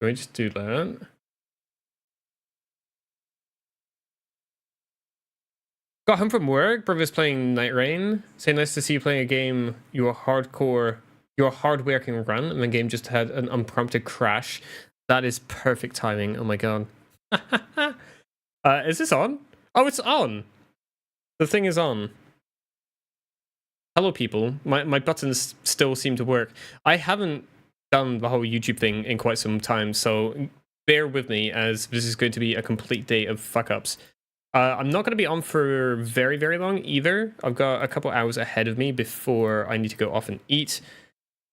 Can we just do that? Got home from work. Brother's playing Night Rain. Say nice to see you playing a game. Your hard-working run, and the game just had an unprompted crash. That is perfect timing. Oh my god. Is this on? Oh, it's on. The thing is on. Hello, people. My buttons still seem to work. I haven't done the whole YouTube thing in quite some time, so bear with me as this is going to be a complete day of fuck-ups. I'm not going to be on for very, very long either. I've got a couple hours ahead of me before I need to go off and eat.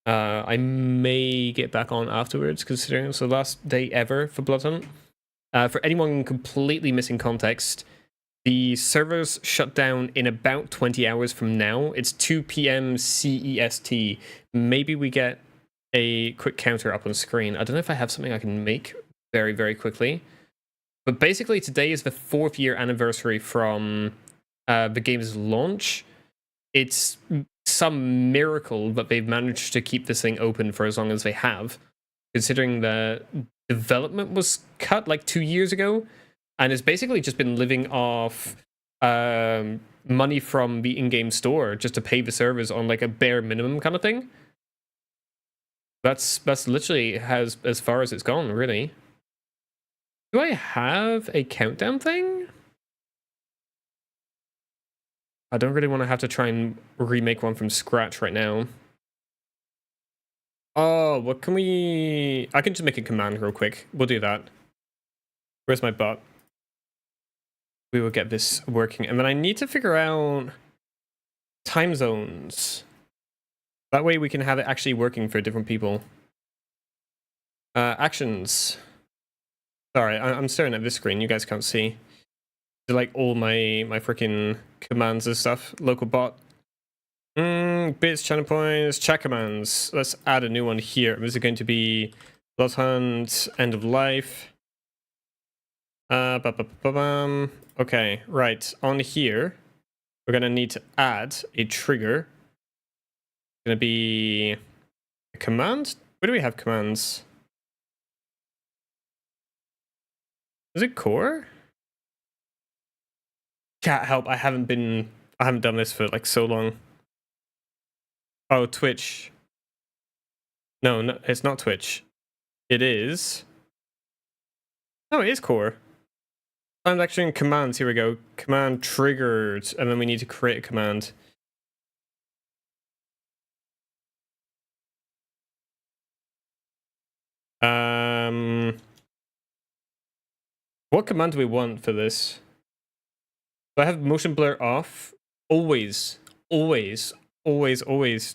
I may get back on afterwards, considering it's the last day ever for Bloodhunt. For anyone completely missing context, the servers shut down in about 20 hours from now. It's 2 p.m. CEST. Maybe we get a quick counter up on screen. I don't know if I have something I can make very, very quickly. But basically, today is the 4th year anniversary from the game's launch. It's some miracle that they've managed to keep this thing open for as long as they have, considering the development was cut like 2 years ago, and it's basically just been living off money from the in-game store just to pay the servers on like a bare minimum kind of thing. That's literally as far as it's gone, really. Do I have a countdown thing? I don't really want to have to try and remake one from scratch right now. Oh, what can we... I can just make a command real quick. We'll do that. Where's my bot? We will get this working. And then I need to figure out time zones. That way we can have it actually working for different people. Actions. Sorry, I'm staring at this screen. You guys can't see. They're like all my freaking commands and stuff. Local bot. Bits, channel points, chat commands. Let's add a new one here. This is going to be Bloodhunt, end of life. Okay, right. On here, we're gonna need to add a trigger. It's gonna be a command. Where do we have commands? Is it core? Chat help. I haven't done this for like so long. Oh, Twitch. No, it's not Twitch. It is. No, it is core. Planned action commands. Here we go. Command triggered, and then we need to create a command. What command do we want for this? Do I have motion blur off? Always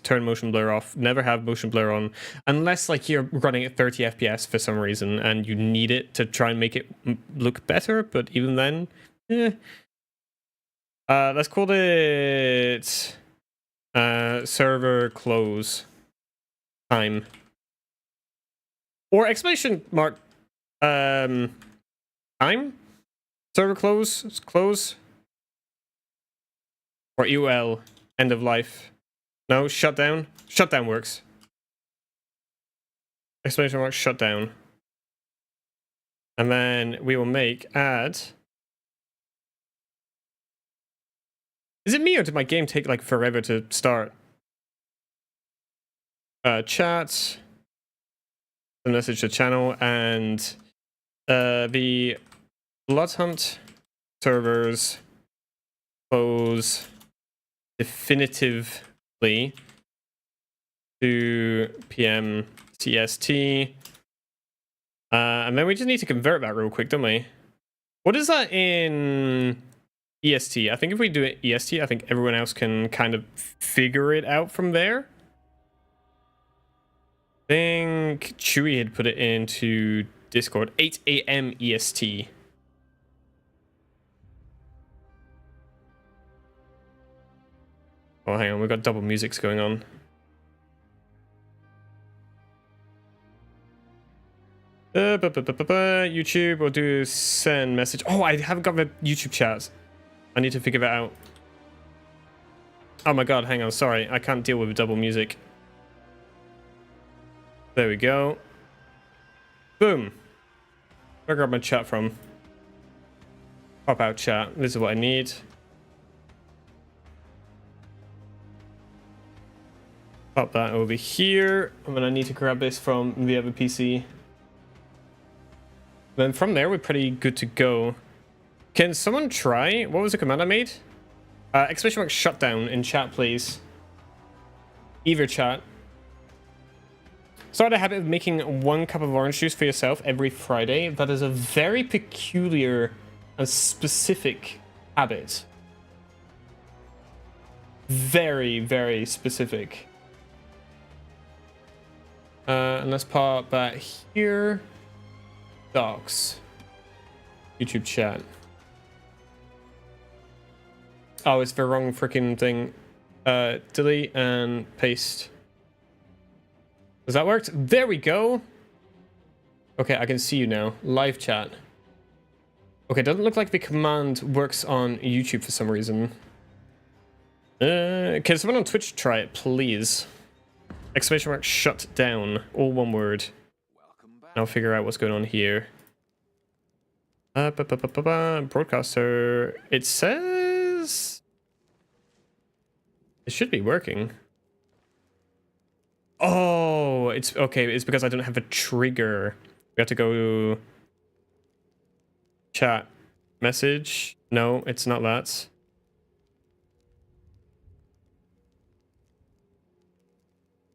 turn motion blur off. Never have motion blur on. Unless like you're running at 30 FPS for some reason and you need it to try and make it look better, but even then, let's call it server close time. Or exclamation mark time? Server close. Or UL, end of life. No, shutdown. Shutdown works. Exclamation mark shutdown. And then we will make add. Is it me or did my game take like forever to start? Chat. The message to channel and the Bloodhunt servers close definitively 2 p.m. CST. And then we just need to convert that real quick, don't we? What is that in EST? I think if we do it EST, I think everyone else can kind of figure it out from there. I think Chewy had put it into Discord. 8 a.m. EST. Oh, hang on, we've got double musics going on. YouTube, we'll do send message. Oh, I haven't got the YouTube chat. I need to figure that out. Oh my god, hang on, sorry. I can't deal with double music. There we go. Boom. Where I grab my chat from? Pop out chat. This is what I need. Pop that over here. And then I need to grab this from the other PC. Then from there, we're pretty good to go. Can someone try? What was the command I made? Exclamation mark shutdown in chat, please. Either chat. Start a habit of making 1 cup of orange juice for yourself every Friday. That is a very peculiar and specific habit. Very, very specific. And let's pop that here. Docs. YouTube chat. Oh, it's the wrong freaking thing. Delete and paste. Does that work? There we go. Okay, I can see you now. Live chat. Okay, doesn't look like the command works on YouTube for some reason. Can someone on Twitch try it, please? Exclamation mark shut down. All one word. I'll figure out what's going on here. Broadcaster. It says... It should be working. Oh, it's okay. It's because I don't have a trigger. We have to go chat message. No, it's not that.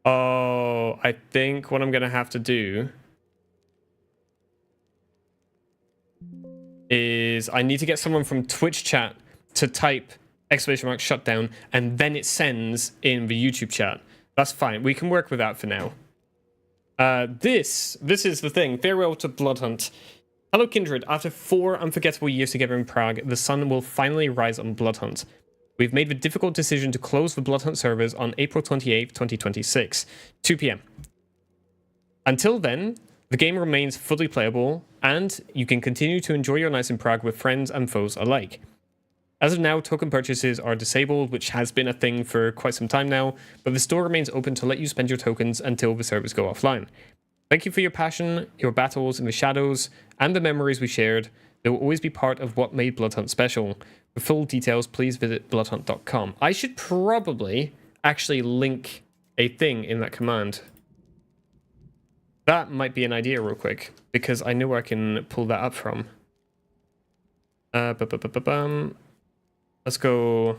Oh, I think what I'm gonna have to do is I need to get someone from Twitch chat to type exclamation mark shutdown, and then it sends in the YouTube chat. That's fine. We can work with that for now. This is the thing. Farewell to Bloodhunt. Hello, Kindred. After 4 unforgettable years together in Prague, the sun will finally rise on Bloodhunt. We've made the difficult decision to close the Bloodhunt servers on April 28th, 2026, 2 p.m. Until then, the game remains fully playable, and you can continue to enjoy your nights in Prague with friends and foes alike. As of now, token purchases are disabled, which has been a thing for quite some time now, but the store remains open to let you spend your tokens until the servers go offline. Thank you for your passion, your battles in the shadows, and the memories we shared. They will always be part of what made Bloodhunt special. For full details, please visit bloodhunt.com. I should probably actually link a thing in that command. That might be an idea real quick, because I know where I can pull that up from. Let's go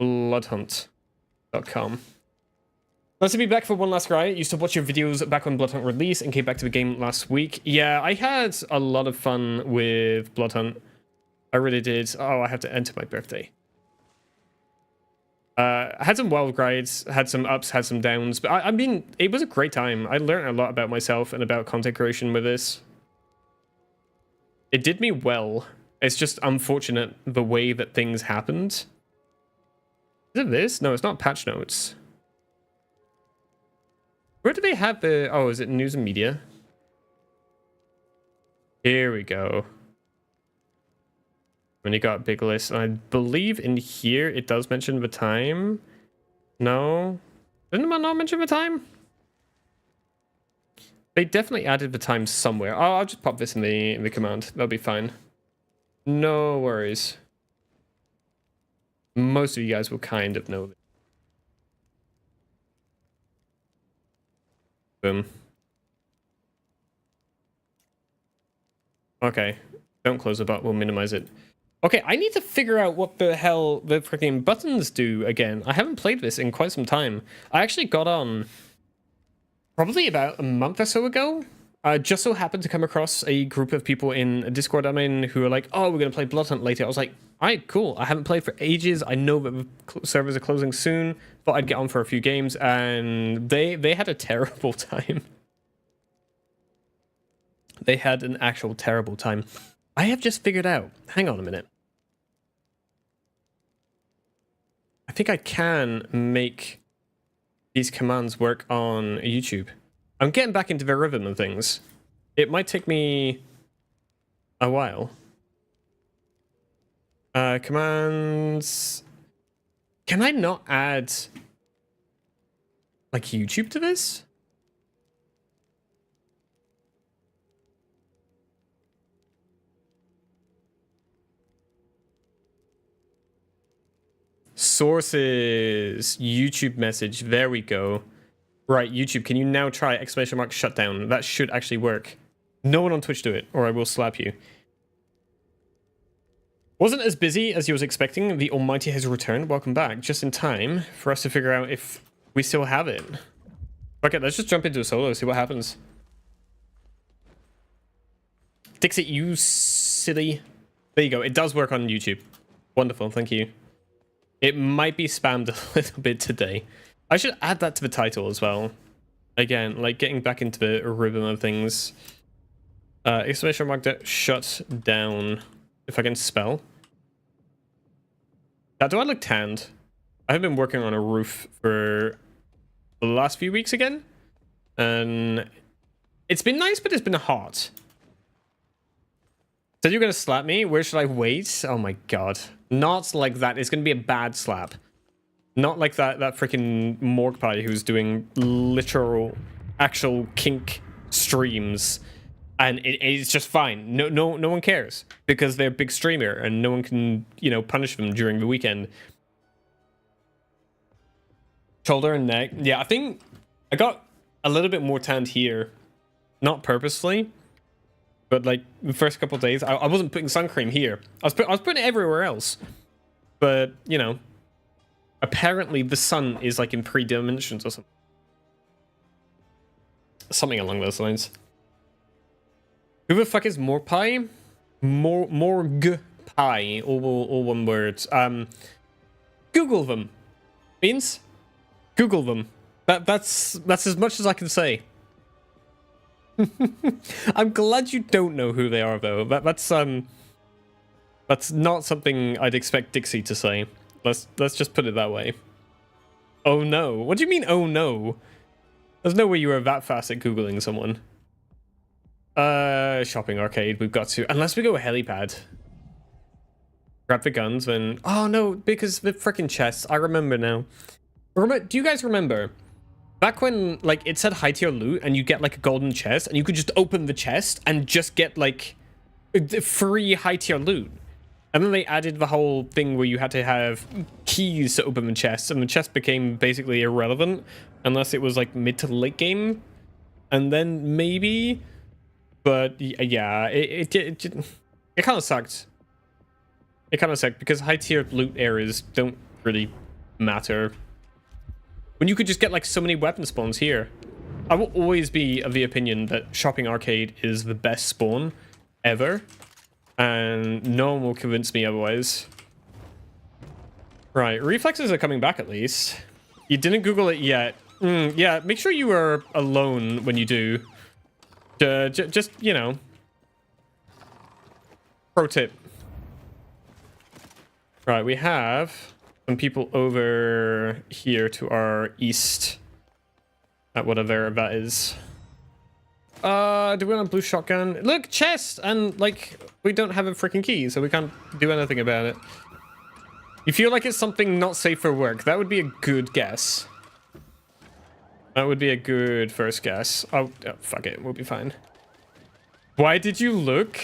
bloodhunt.com. Nice to be back for one last cry. Used to watch your videos back when Bloodhunt released and came back to the game last week. Yeah, I had a lot of fun with Bloodhunt. I really did. Oh, I have to enter my birthday. I had some wild rides, had some ups, had some downs, but I mean, it was a great time. I learned a lot about myself and about content creation with this. It did me well. It's just unfortunate the way that things happened. Is it this? No, it's not patch notes. Where do they have the... Oh, is it news and media? Here we go. When you got a big list. And I believe in here it does mention the time. No? Didn't it not mention the time? They definitely added the time somewhere. Oh, I'll just pop this in the command. That'll be fine. No worries. Most of you guys will kind of know this. Boom. Okay. Don't close the bot. We'll minimize it. Okay, I need to figure out what the hell the freaking buttons do again. I haven't played this in quite some time. I actually got on probably about a month or so ago. I just so happened to come across a group of people in a Discord I'm in who are like, oh, we're going to play Bloodhunt later. I was like, all right, cool. I haven't played for ages. I know that the servers are closing soon. Thought I'd get on for a few games, and they had a terrible time. They had an actual terrible time. I have just figured out. Hang on a minute. I think I can make these commands work on YouTube. I'm getting back into the rhythm of things. It might take me a while. Commands. Can I not add like YouTube to this? sources. YouTube message. There we go. Right, YouTube, can you now try exclamation mark shutdown? That should actually work. No one on Twitch do it, or I will slap you. Wasn't as busy as you was expecting. The Almighty has returned. Welcome back. Just in time for us to figure out if we still have it. Okay, let's just jump into a solo, see what happens. Dixit, you silly. There you go. It does work on YouTube. Wonderful, thank you. It might be spammed a little bit today. I should add that to the title as well. Again, like getting back into the rhythm of things. Exclamation mark that shut down. If I can spell. Now, do I look tanned? I've been working on a roof for the last few weeks again. And it's been nice, but it's been hot. So you're going to slap me? Where should I wait? Oh my god. Not like that. It's going to be a bad slap. Not like that freaking morgue pie who's doing literal, actual kink streams, and it's just fine. No one cares because they're a big streamer and no one can, you know, punish them during the weekend. Shoulder and neck. Yeah, I think I got a little bit more tanned here, not purposely, but like the first couple of days, I wasn't putting sun cream here. I was putting it everywhere else, but you know. Apparently, the sun is like in 3 dimensions or something. Something along those lines. Who the fuck is Morgue Pie? Morgue Pie, all one word. Google them. Beans? Google them. That's as much as I can say. I'm glad you don't know who they are though. That's not something I'd expect Dixie to say. Let's just put it that way. Oh no. What do you mean, oh no? There's no way you were that fast at Googling someone. Shopping arcade, we've got to. Unless we go a helipad. Grab the guns, then... Oh no, because the freaking chests. I remember now. Do you guys remember? Back when, like, it said high tier loot, and you get, like, a golden chest, and you could just open the chest and just get, like, free high tier loot. And then they added the whole thing where you had to have keys to open the chest, and the chest became basically irrelevant unless it was like mid to late game, and then maybe. But yeah, it kind of sucked. It kind of sucked because high tier loot areas don't really matter when you could just get like so many weapon spawns here. I will always be of the opinion that shopping arcade is the best spawn ever. And no one will convince me otherwise. Right, reflexes are coming back at least. You didn't Google it yet. Yeah, make sure you are alone when you do. Just, you know. Pro tip. Right, we have some people over here to our east. At whatever that is. Do we want a blue shotgun? Look, chest! And, like, we don't have a freaking key, so we can't do anything about it. You feel like it's something not safe for work. That would be a good guess. That would be a good first guess. Oh, fuck it. We'll be fine. Why did you look?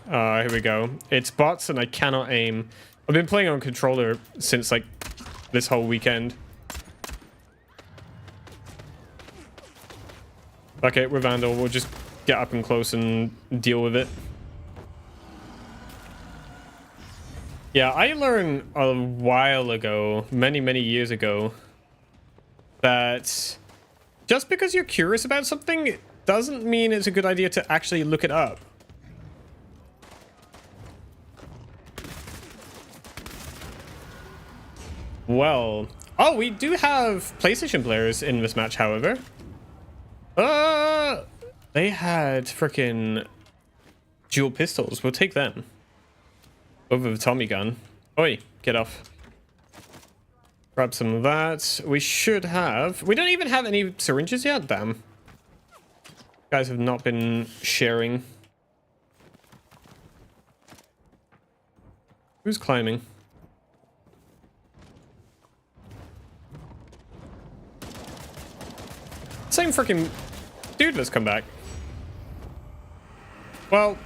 Here we go. It's bots and I cannot aim. I've been playing on controller since, like, this whole weekend. Okay, we're Vandal. We'll just get up and close and deal with it. Yeah, I learned a while ago, many years ago, that just because you're curious about something doesn't mean it's a good idea to actually look it up. Well, oh, we do have PlayStation players in this match, however. They had freaking dual pistols. We'll take them over the Tommy gun. Oi, get off. Grab some of that. We should have... We don't even have any syringes yet? Damn. Guys have not been sharing. Who's climbing? Same freaking... Dude, let's come back. Well,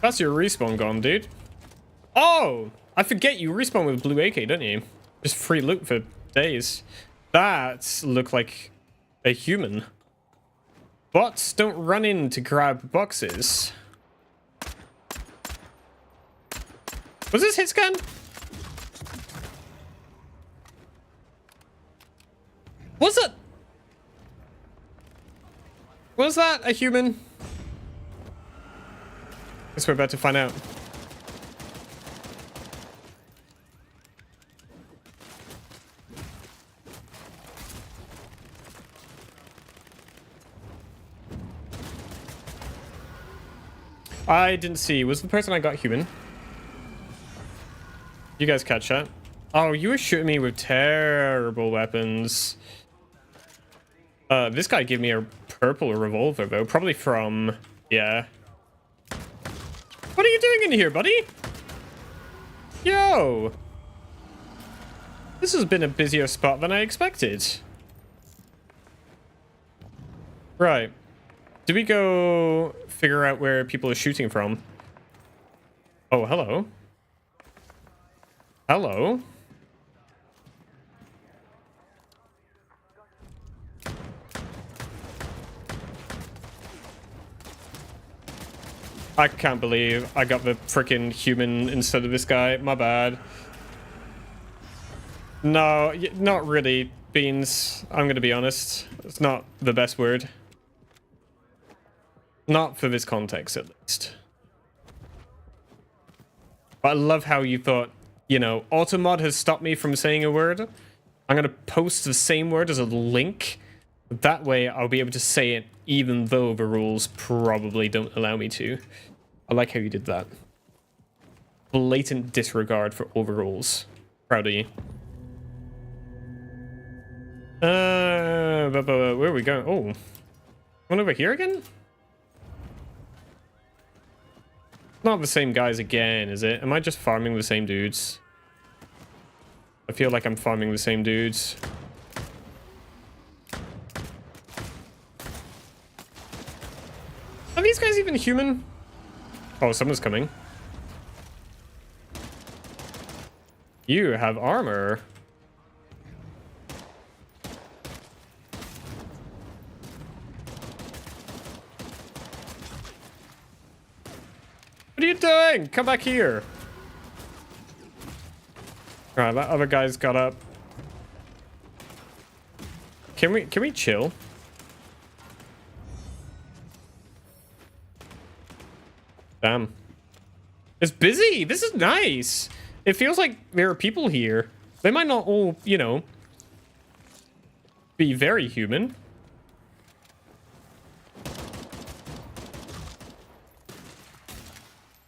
that's your respawn gone, dude. Oh, I forget you respawn with blue AK, don't you? Just free loot for days. That looked like a human. Bots don't run in to grab boxes. Was this hit scan? Was it? Was that a human? Guess we're about to find out. I didn't see. Was the person I got human? You guys catch that? Oh, you were shooting me with terrible weapons. This guy gave me a purple revolver, though. Probably from... Yeah. What are you doing in here, buddy? Yo! This has been a busier spot than I expected. Right. Do we go figure out where people are shooting from? Oh, hello. Hello. I can't believe I got the freaking human instead of this guy. My bad. No, not really, Beans. I'm gonna be honest. It's not the best word. Not for this context, at least. But I love how you thought, you know, Automod has stopped me from saying a word. I'm gonna post the same word as a link. That way I'll be able to say it even though the rules probably don't allow me to. I like how you did that. Blatant disregard for all the rules. Proud of you. Where are we going? Oh. One over here again? Not the same guys again, is it? Am I just farming the same dudes? I feel like I'm farming the same dudes. Are these guys even human? Oh, someone's coming. You have armor. What are you doing? Come back here. Alright, that other guy's got up. Can we chill? Damn. It's busy. This is nice. It feels like there are people here. They might not all, you know, be very human.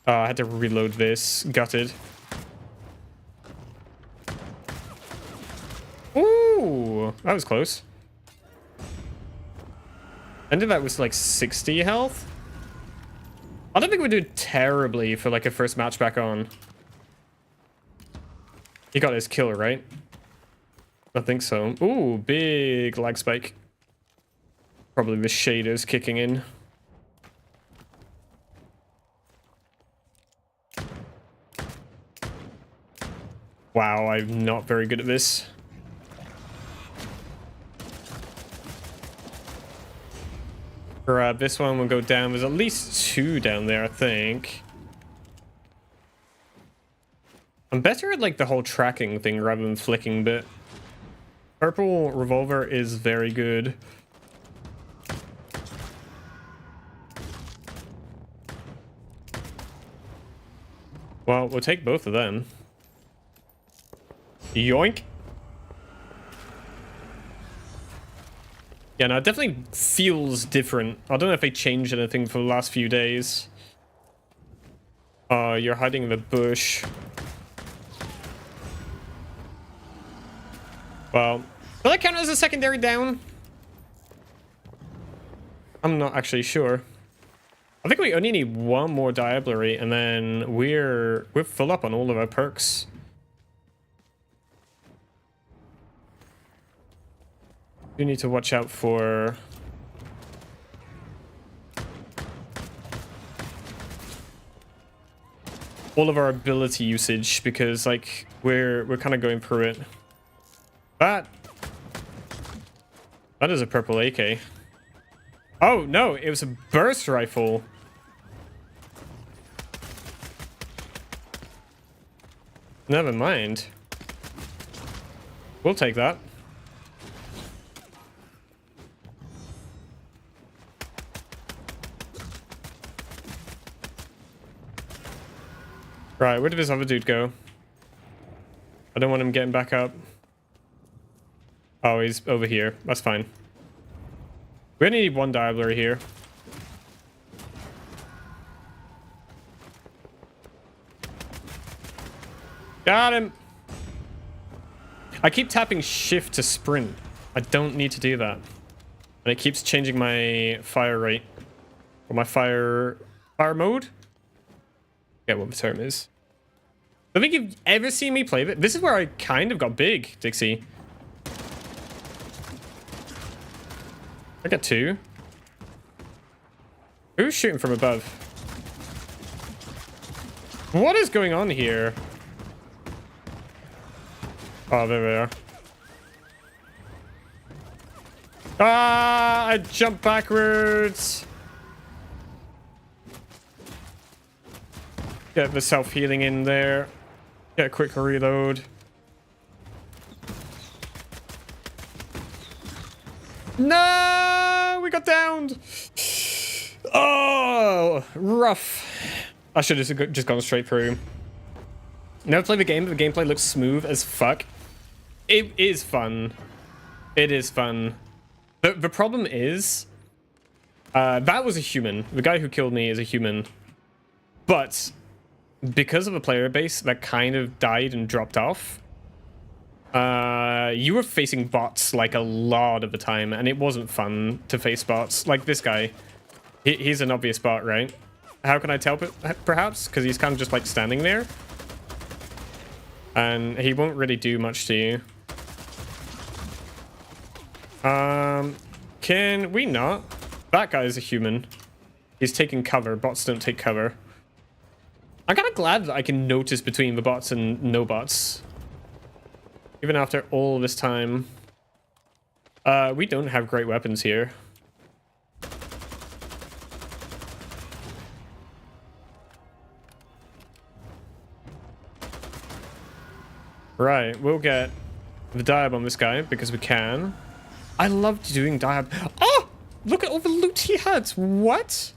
I had to reload this. Gutted. Ooh, that was close. Ended that with like 60 health. I don't think we did terribly for like a first match back on. He got his kill, right? I think so. Ooh, big lag spike. Probably the shaders kicking in. Wow, I'm not very good at this. Grab this one, we'll go down. There's at least two down there, I think. I'm better at like the whole tracking thing rather than flicking, but purple revolver is very good. Well, we'll take both of them. Yoink. Yeah, no, it definitely feels different. I don't know if they changed anything for the last few days. You're hiding in the bush. Well, will that count as a secondary down? I'm not actually sure. I think we only need one more diablerie, and then we're full up on all of our perks. You need to watch out for... all of our ability usage because like we're kind of going through it. That is a purple AK. Oh no, it was a burst rifle. Never mind. We'll take that. Right, where did this other dude go? I don't want him getting back up. Oh, he's over here. That's fine. We only need one diabler here. Got him! I keep tapping shift to sprint. I don't need to do that. And it keeps changing my fire rate. Or my fire mode? I forget what the term is. I don't think you've ever seen me play this is where I kind of got big, Dixie. I got 2. Who's shooting from above? What is going on here? Oh, there we are. Ah, I jumped backwards. Get the self-healing in there. Get a quick reload. No, we got downed. Oh, rough. I should have just gone straight through. Never played the game, but the gameplay looks smooth as fuck. It is fun. It is fun. The problem is, that was a human. The guy who killed me is a human. But because of the player base that kind of died and dropped off, you were facing bots like a lot of the time, and it wasn't fun to face bots. Like this guy. He's an obvious bot, right? How can I tell, perhaps? Because he's kind of just like standing there. And he won't really do much to you. Can we not? That guy is a human. He's taking cover. Bots don't take cover. I'm kind of glad that I can notice between the bots and no bots. Even after all this time. We don't have great weapons here. Right, we'll get the diab on this guy because we can. I loved doing diab. Oh! Look at all the loot he had. What?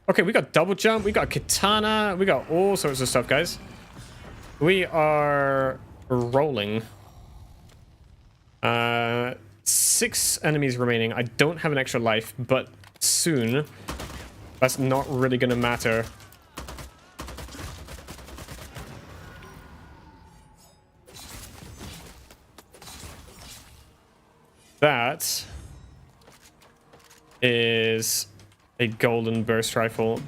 Okay, we got double jump. We got katana. We got all sorts of stuff, guys. We are rolling. 6 enemies remaining. I don't have an extra life, but soon. That's not really going to matter. That is a golden burst rifle.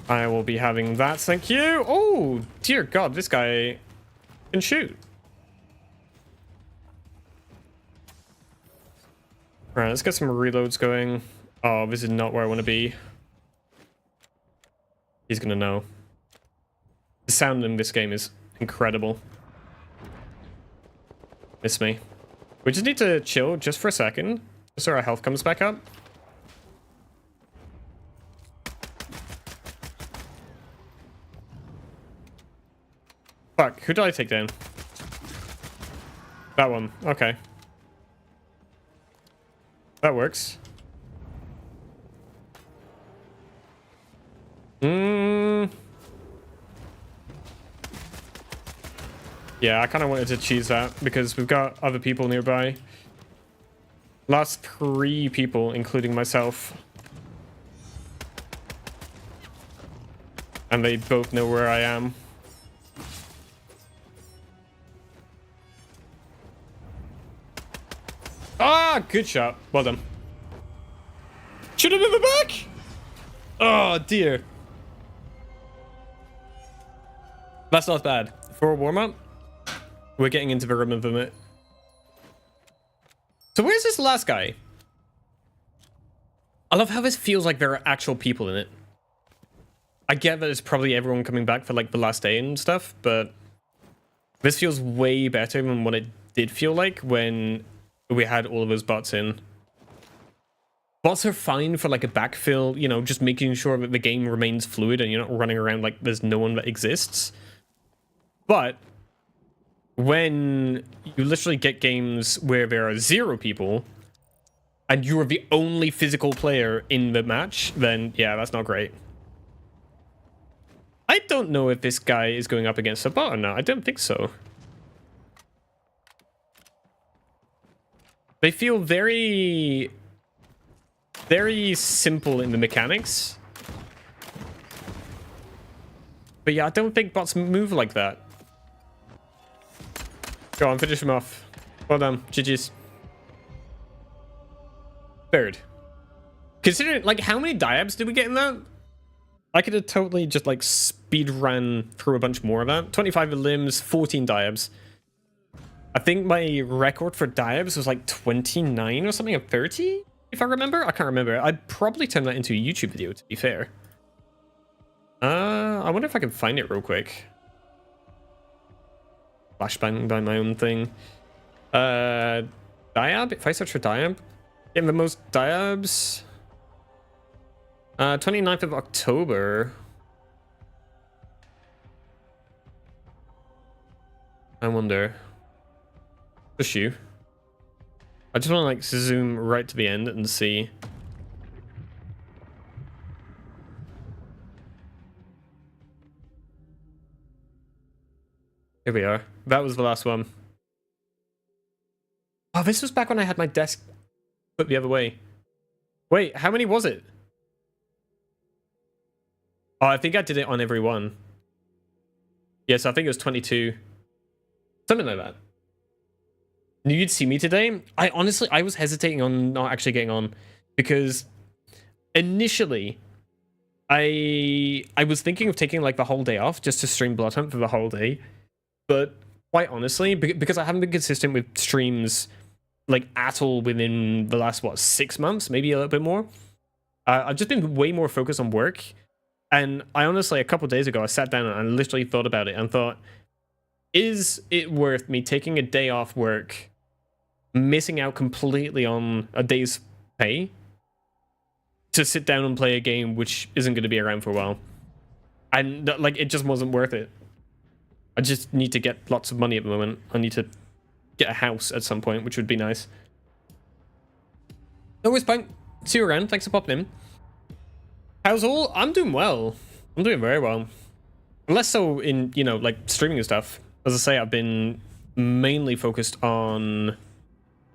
I will be having that, thank you. Oh, dear God, this guy can shoot. All right, let's get some reloads going. Oh, this is not where I want to be. He's gonna know. The sound in this game is incredible. Miss me. We just need to chill just for a second, so our health comes back up. Fuck, who did I take down? That one, okay. That works. Yeah, I kind of wanted to cheese that because we've got other people nearby. Last 3 people, including myself. And they both know where I am. Ah, good shot. Well done. Should have been the back. Oh, dear. That's not bad. For a warm-up, we're getting into the rhythm of it. So where's this last guy? I love how this feels like there are actual people in it. I get that it's probably everyone coming back for like the last day and stuff, but this feels way better than what it did feel like when we had all of those bots in. Bots are fine for like a backfill, you know, just making sure that the game remains fluid and you're not running around like there's no one that exists. But when you literally get games where there are 0 people and you are the only physical player in the match, then yeah, that's not great. I don't know if this guy is going up against a bot or not. I don't think so. They feel very, very simple in the mechanics. But yeah, I don't think bots move like that. Go on, finish him off. Well done. GG's. Third. Considering, like, how many diabs did we get in that? I could have totally just, like, speed ran through a bunch more of that. 25 limbs, 14 diabs. I think my record for diabs was, like, 29 or something, or 30, if I remember. I can't remember. I'd probably turn that into a YouTube video, to be fair. I wonder if I can find it real quick. Flashbang by my own thing. Diab? If I search for diab? Getting the most diabs? 29th of October. I wonder. Just you. I just want to like zoom right to the end and see. Here we are. That was the last one. Oh, this was back when I had my desk put the other way. Wait, how many was it? Oh, I think I did it on every one. Yes, I think it was 22. Something like that. Knew you'd see me today? I was hesitating on not actually getting on because initially I was thinking of taking like the whole day off just to stream Bloodhunt for the whole day. But quite honestly, because I haven't been consistent with streams like at all within the last, what, 6 months, maybe a little bit more. I've just been way more focused on work. And I honestly, a couple of days ago, I sat down and I literally thought about it and thought, is it worth me taking a day off work, missing out completely on a day's pay, to sit down and play a game which isn't going to be around for a while? And like, it just wasn't worth it. I just need to get lots of money at the moment. I need to get a house at some point, which would be nice. No worries, Punk. See you around. Thanks for popping in. How's all? I'm doing well. I'm doing very well. Less so in, you know, like streaming and stuff. As I say, I've been mainly focused on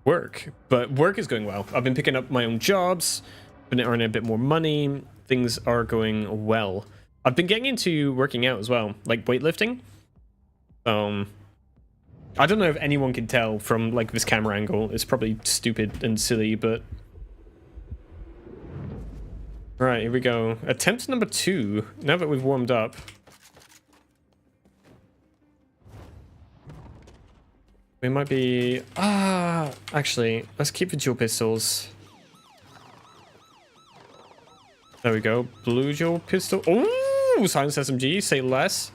work, but work is going well. I've been picking up my own jobs, been earning a bit more money. Things are going well. I've been getting into working out as well, like weightlifting. I don't know if anyone can tell from like this camera angle. It's probably stupid and silly, but right, here we go. Attempt number 2. Now that we've warmed up. We might be... actually, let's keep the dual pistols. There we go. Blue dual pistol. Ooh, silence SMG. Say less.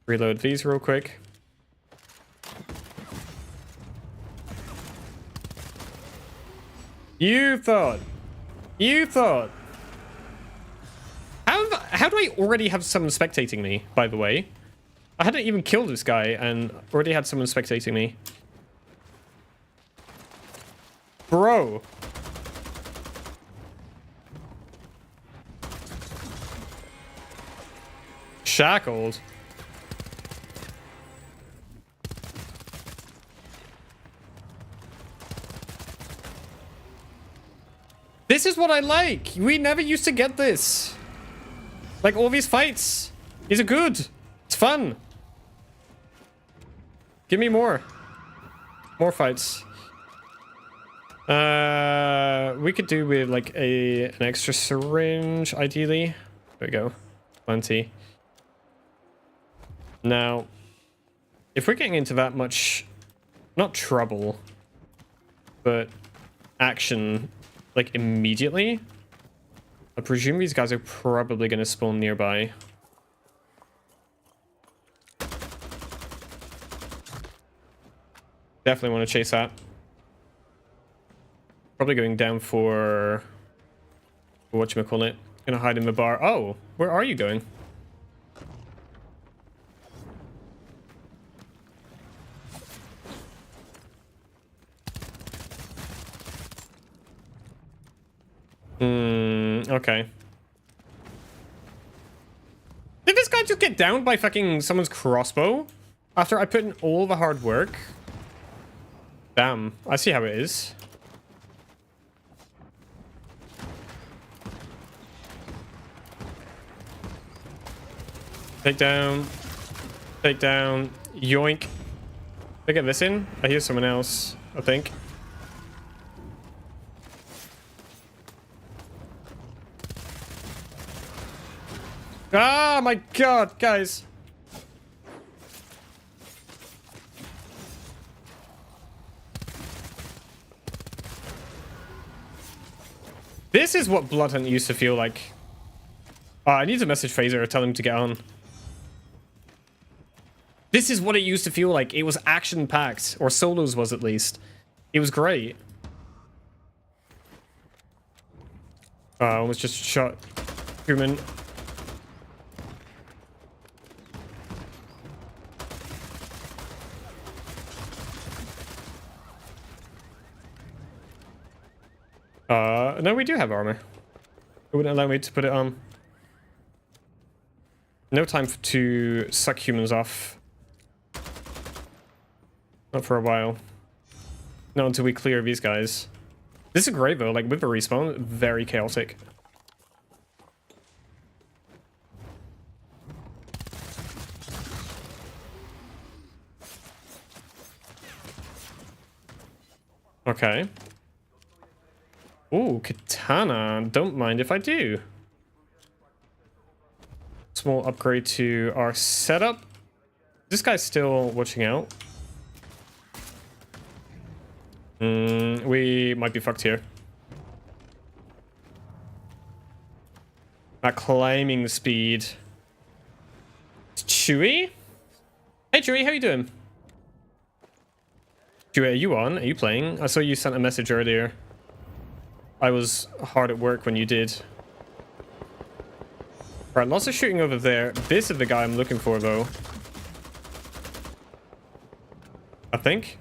Reload these real quick. You thought. How do I already have someone spectating me, by the way? I hadn't even killed this guy and already had someone spectating me. Bro. Shackled. This is what I like. We never used to get this. Like, all these fights. These are good. It's fun. Give me more. More fights. We could do with, like, an extra syringe, ideally. There we go. Plenty. Now, if we're getting into that much, not trouble, but action like, immediately. I presume these guys are probably going to spawn nearby. Definitely want to chase that. Probably going down for whatchamacallit. Gonna hide in the bar. Oh, where are you going? Okay. Did this guy just get downed by fucking someone's crossbow? After I put in all the hard work? Damn, I see how it is. Take down. Take down. Yoink. Did I get this in? I hear someone else, I think. Ah, my god, guys. This is what Bloodhunt used to feel like. I need to message Phaser, tell him to get on. This is what it used to feel like. It was action-packed, or Solos was at least. It was great. I almost just shot human. No, we do have armor. It wouldn't allow me to put it on. No time to suck humans off. Not for a while. Not until we clear these guys. This is great though, like with the respawn, very chaotic. Okay. Ooh, katana. Don't mind if I do. Small upgrade to our setup. This guy's still watching out. We might be fucked here. Not climbing speed. It's Chewy? Hey Chewy, how you doing? Chewy, are you on? Are you playing? I saw you sent a message earlier. I was hard at work when you did. Right, lots of shooting over there. This is the guy I'm looking for, though. I think.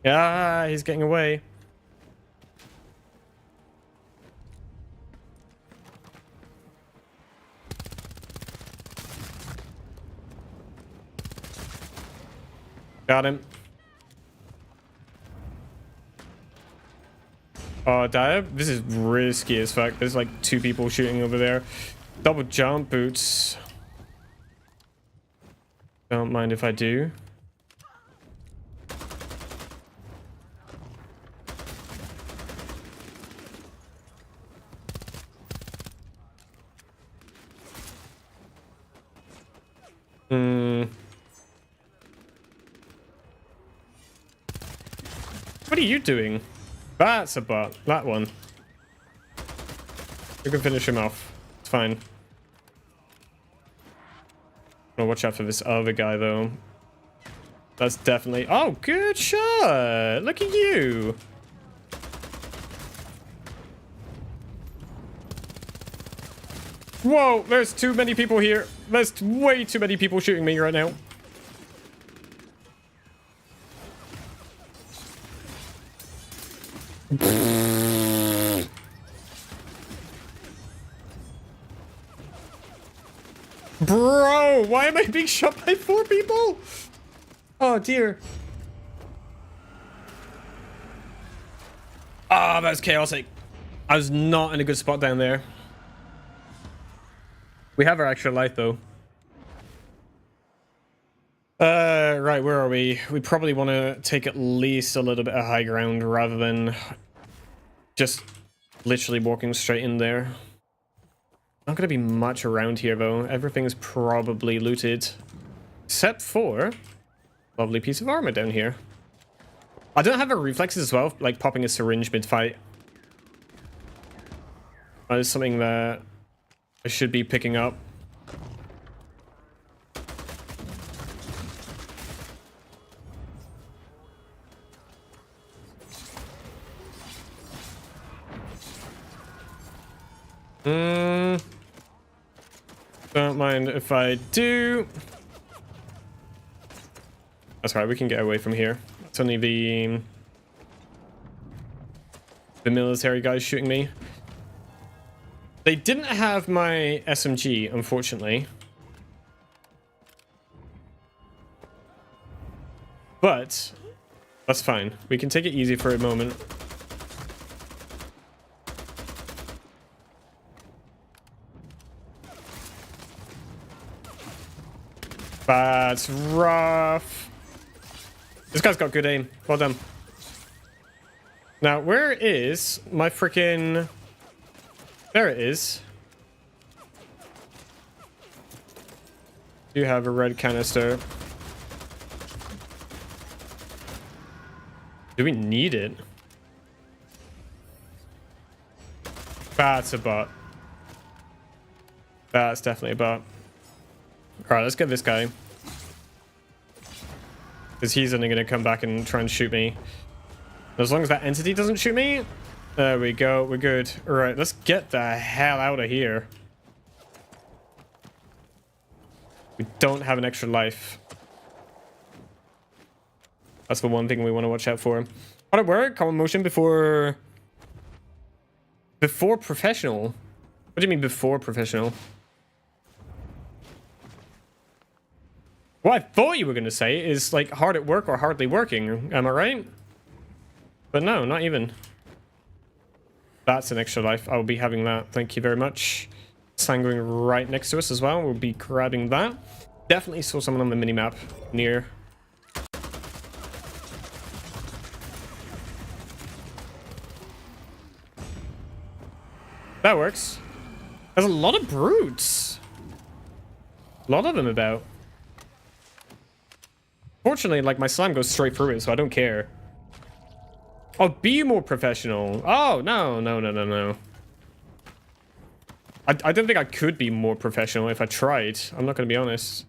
Yeah, he's getting away. Got him. Oh, Diab, this is risky as fuck. There's like 2 people shooting over there. Double jump boots. Don't mind if I do. What are you doing? That's a bot. That one. We can finish him off. It's fine. Oh, watch out for this other guy, though. That's definitely... Oh, good shot! Look at you! Whoa, there's too many people here. There's way too many people shooting me right now. Bro, why am I being shot by 4 people? Oh, dear. Ah, that was chaotic. I was not in a good spot down there. We have our extra life, though. Right, where are we? We probably want to take at least a little bit of high ground rather than just literally walking straight in there. Not gonna be much around here, though. Everything's probably looted. Except for lovely piece of armor down here. I don't have a reflexes as well, like popping a syringe mid-fight. That is something that I should be picking up. Don't mind if I do. That's right, we can get away from here. It's only the military guys shooting me. They didn't have my SMG, unfortunately. But that's fine. We can take it easy for a moment. That's rough. This guy's got good aim. Well done. Now, where is my freaking... There it is. You have a red canister. Do we need it? That's a bot. That's definitely a bot. Alright, let's get this guy. Because he's only going to come back and try and shoot me. As long as that entity doesn't shoot me. There we go. We're good. Alright, let's get the hell out of here. We don't have an extra life. That's the one thing we want to watch out for. How'd it work? Common motion before... Before professional? What do you mean before professional? What I thought you were going to say is like hard at work or hardly working. Am I right? But no, not even. That's an extra life. I'll be having that. Thank you very much. Sanguine right next to us as well. We'll be grabbing that. Definitely saw someone on the minimap near. That works. There's a lot of brutes. A lot of them about. Fortunately, like, my slam goes straight through it, so I don't care. Oh, be more professional. Oh, no, no, no, no, no. I don't think I could be more professional if I tried. I'm not going to be honest.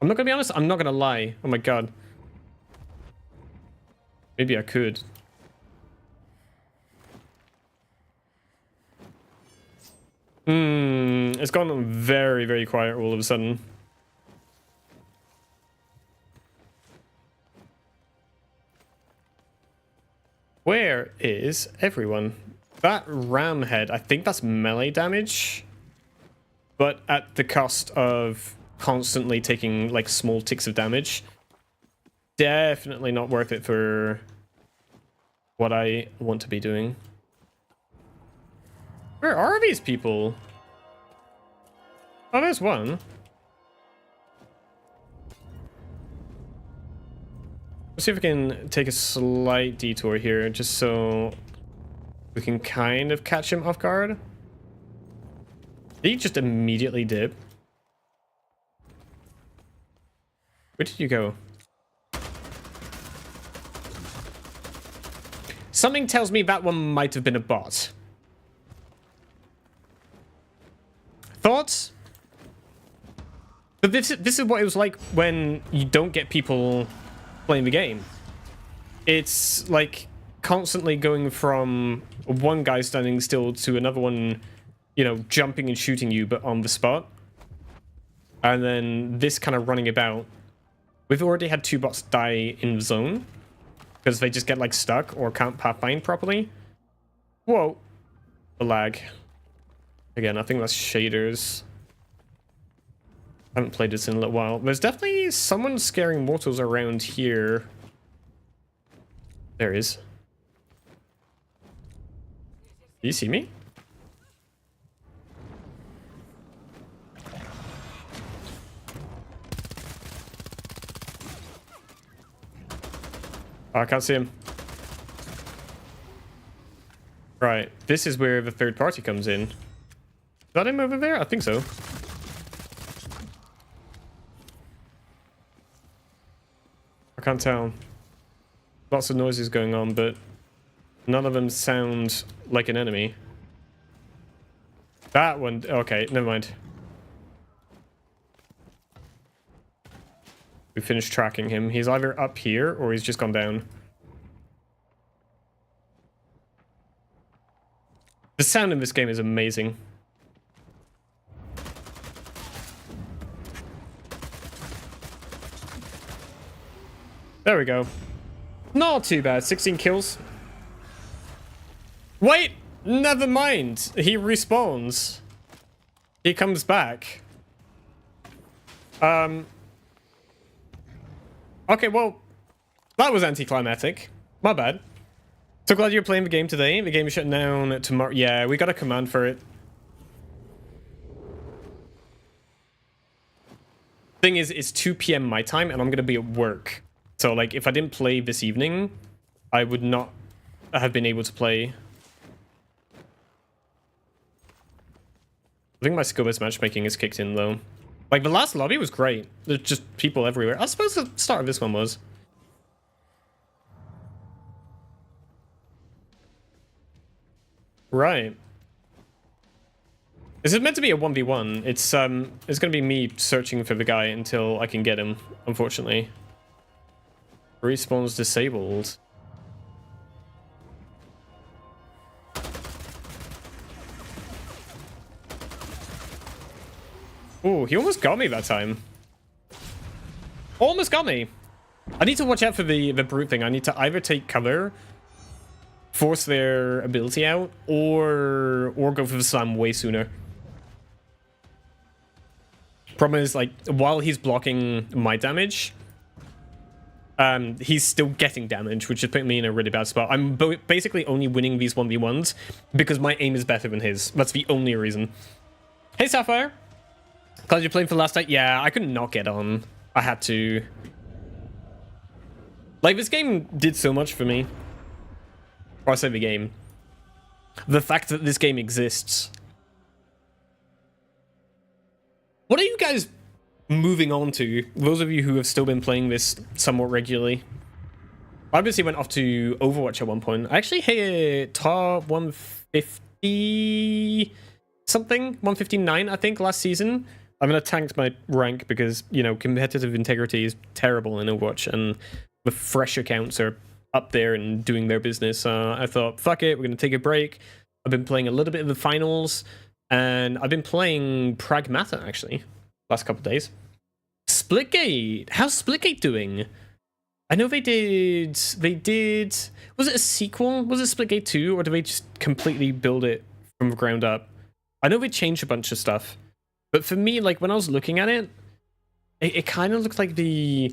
I'm not going to be honest. I'm not going to lie. Oh, my God. Maybe I could. It's gone very, very quiet all of a sudden. Where is everyone? That ram head, I think that's melee damage. But at the cost of constantly taking, like, small ticks of damage. Definitely not worth it for what I want to be doing. Where are these people? Oh, there's one. Let's see if we can take a slight detour here, just so we can kind of catch him off guard. Did he just immediately dip? Where did you go? Something tells me that one might have been a bot. Thoughts? But this is what it was like when you don't get people playing the game. It's like constantly going from one guy standing still to another one, you know, jumping and shooting you, but on the spot. And then this kind of running about. We've already had 2 bots die in the zone because they just get like stuck or can't pathfind properly. Whoa. The lag. Again, I think that's shaders. I haven't played this in a little while. There's definitely someone scaring mortals around here. There is. Do you see me? Oh, I can't see him. Right, this is where the third party comes in. Is that him over there? I think so. I can't tell. Lots of noises going on, but none of them sound like an enemy. That one... Okay, never mind. We finished tracking him. He's either up here or he's just gone down. The sound in this game is amazing. There we go. Not too bad. 16 kills. Wait! Never mind. He respawns. He comes back. Okay, well, that was anticlimactic. My bad. So glad you're playing the game today. The game is shutting down tomorrow. Yeah, we got a command for it. Thing is, it's 2 p.m. my time, and I'm gonna be at work. So, like, if I didn't play this evening, I would not have been able to play. I think my skill-based matchmaking is kicked in, though. Like, the last lobby was great. There's just people everywhere. I suppose the start of this one was. Right. Is it meant to be a 1v1? It's gonna be me searching for the guy until I can get him, unfortunately. Respawn's disabled. Ooh, he almost got me that time. Almost got me. I need to watch out for the brute thing. I need to either take cover, force their ability out, or go for the slam way sooner. Problem is, like, while he's blocking my damage, he's still getting damage, which is putting me in a really bad spot. I'm basically only winning these 1v1s because my aim is better than his. That's the only reason. Hey, Sapphire. Glad you're playing for last night. Yeah, I could not get on. I had to. Like, this game did so much for me. Or I say the game. The fact that this game exists. What are you guys moving on to? Those of you who have still been playing this somewhat regularly. I obviously went off to Overwatch at one point. I actually hit top 150 something, 159 I think last season. I'm gonna tank my rank because, you know, competitive integrity is terrible in Overwatch, and the fresh accounts are up there and doing their business. I thought, fuck it, we're gonna take a break. I've been playing a little bit of the finals, and I've been playing Pragmata actually last couple of days. Splitgate, how's Splitgate doing? I know they did. Was it a sequel? Was it Splitgate 2, or did they just completely build it from the ground up? I know they changed a bunch of stuff. But for me, like, when I was looking at it, it kind of looked like the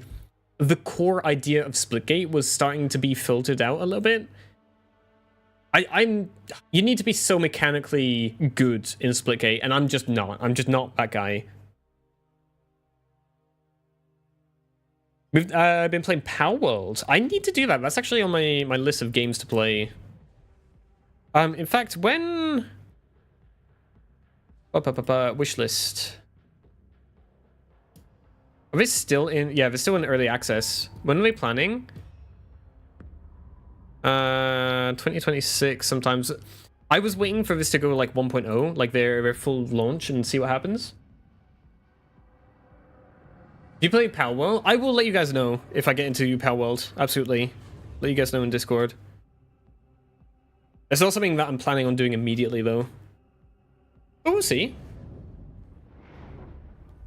core idea of Splitgate was starting to be filtered out a little bit. You need to be so mechanically good in Splitgate, and I'm just not. I'm just not that guy. I've been playing Power World. I need to do that. That's actually on my list of games to play. In fact, when... wish list. Are they still in? Yeah, they're still in early access. When are they planning? 2026 sometimes. I was waiting for this to go like 1.0, like their full launch, and see what happens. Do you play Power World? I will let you guys know if I get into Power World. Absolutely. Let you guys know in Discord. It's not something that I'm planning on doing immediately, though. But we'll see.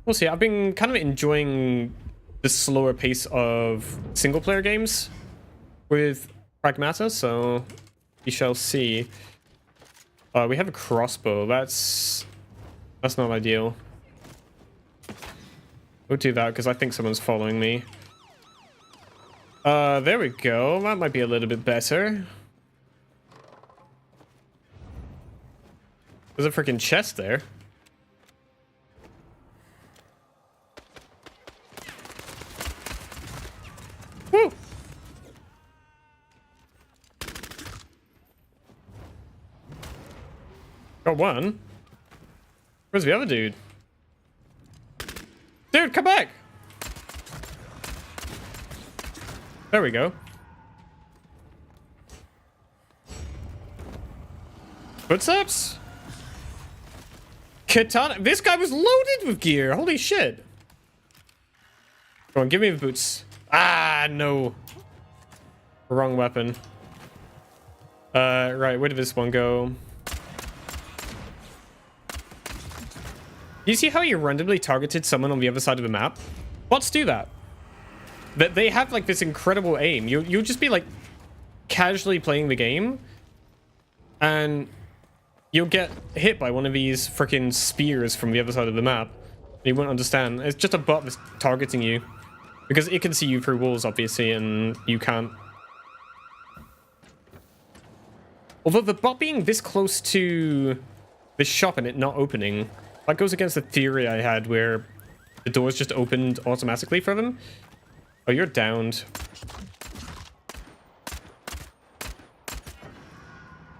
We'll see. I've been kind of enjoying the slower pace of single-player games with Pragmata, so we shall see. We have a crossbow. That's not ideal. We'll do that because I think someone's following me. There we go. That might be a little bit better. There's a freaking chest there. Woo! Got one. Where's the other dude? Dude, come back! There we go. Footsteps? Katana. This guy was loaded with gear. Holy shit. Come on, give me the boots. Ah, no. Wrong weapon. Right, where did this one go? You see how you randomly targeted someone on the other side of the map? Bots do that. They have like this incredible aim. You'll just be like casually playing the game and you'll get hit by one of these freaking spears from the other side of the map. You won't understand. It's just a bot that's targeting you because it can see you through walls, obviously, and you can't. Although the bot being this close to the shop and it not opening, that goes against the theory I had where the doors just opened automatically for them. Oh, you're downed.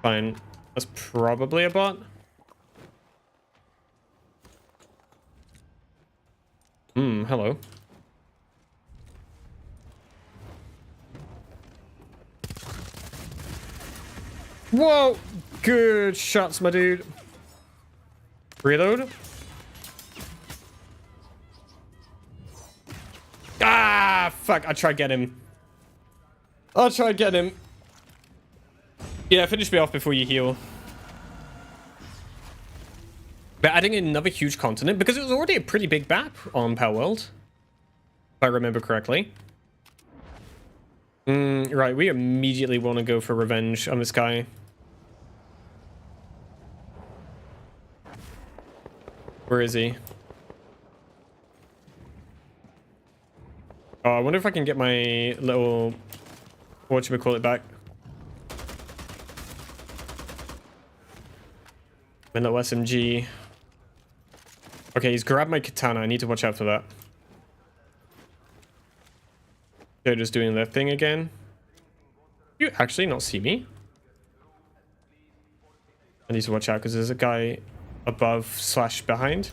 Fine. That's probably a bot. Hello. Whoa! Good shots, my dude. Reload. Ah, fuck. I tried to get him. I'll try to get him. Yeah, finish me off before you heal. But adding another huge continent, because it was already a pretty big map on Palworld, if I remember correctly. Right, we immediately want to go for revenge on this guy. Where is he? Oh, I wonder if I can get my little... whatchamacallit back. My little SMG. Okay, he's grabbed my katana. I need to watch out for that. They're just doing their thing again. You actually not see me? I need to watch out because there's a guy above / behind.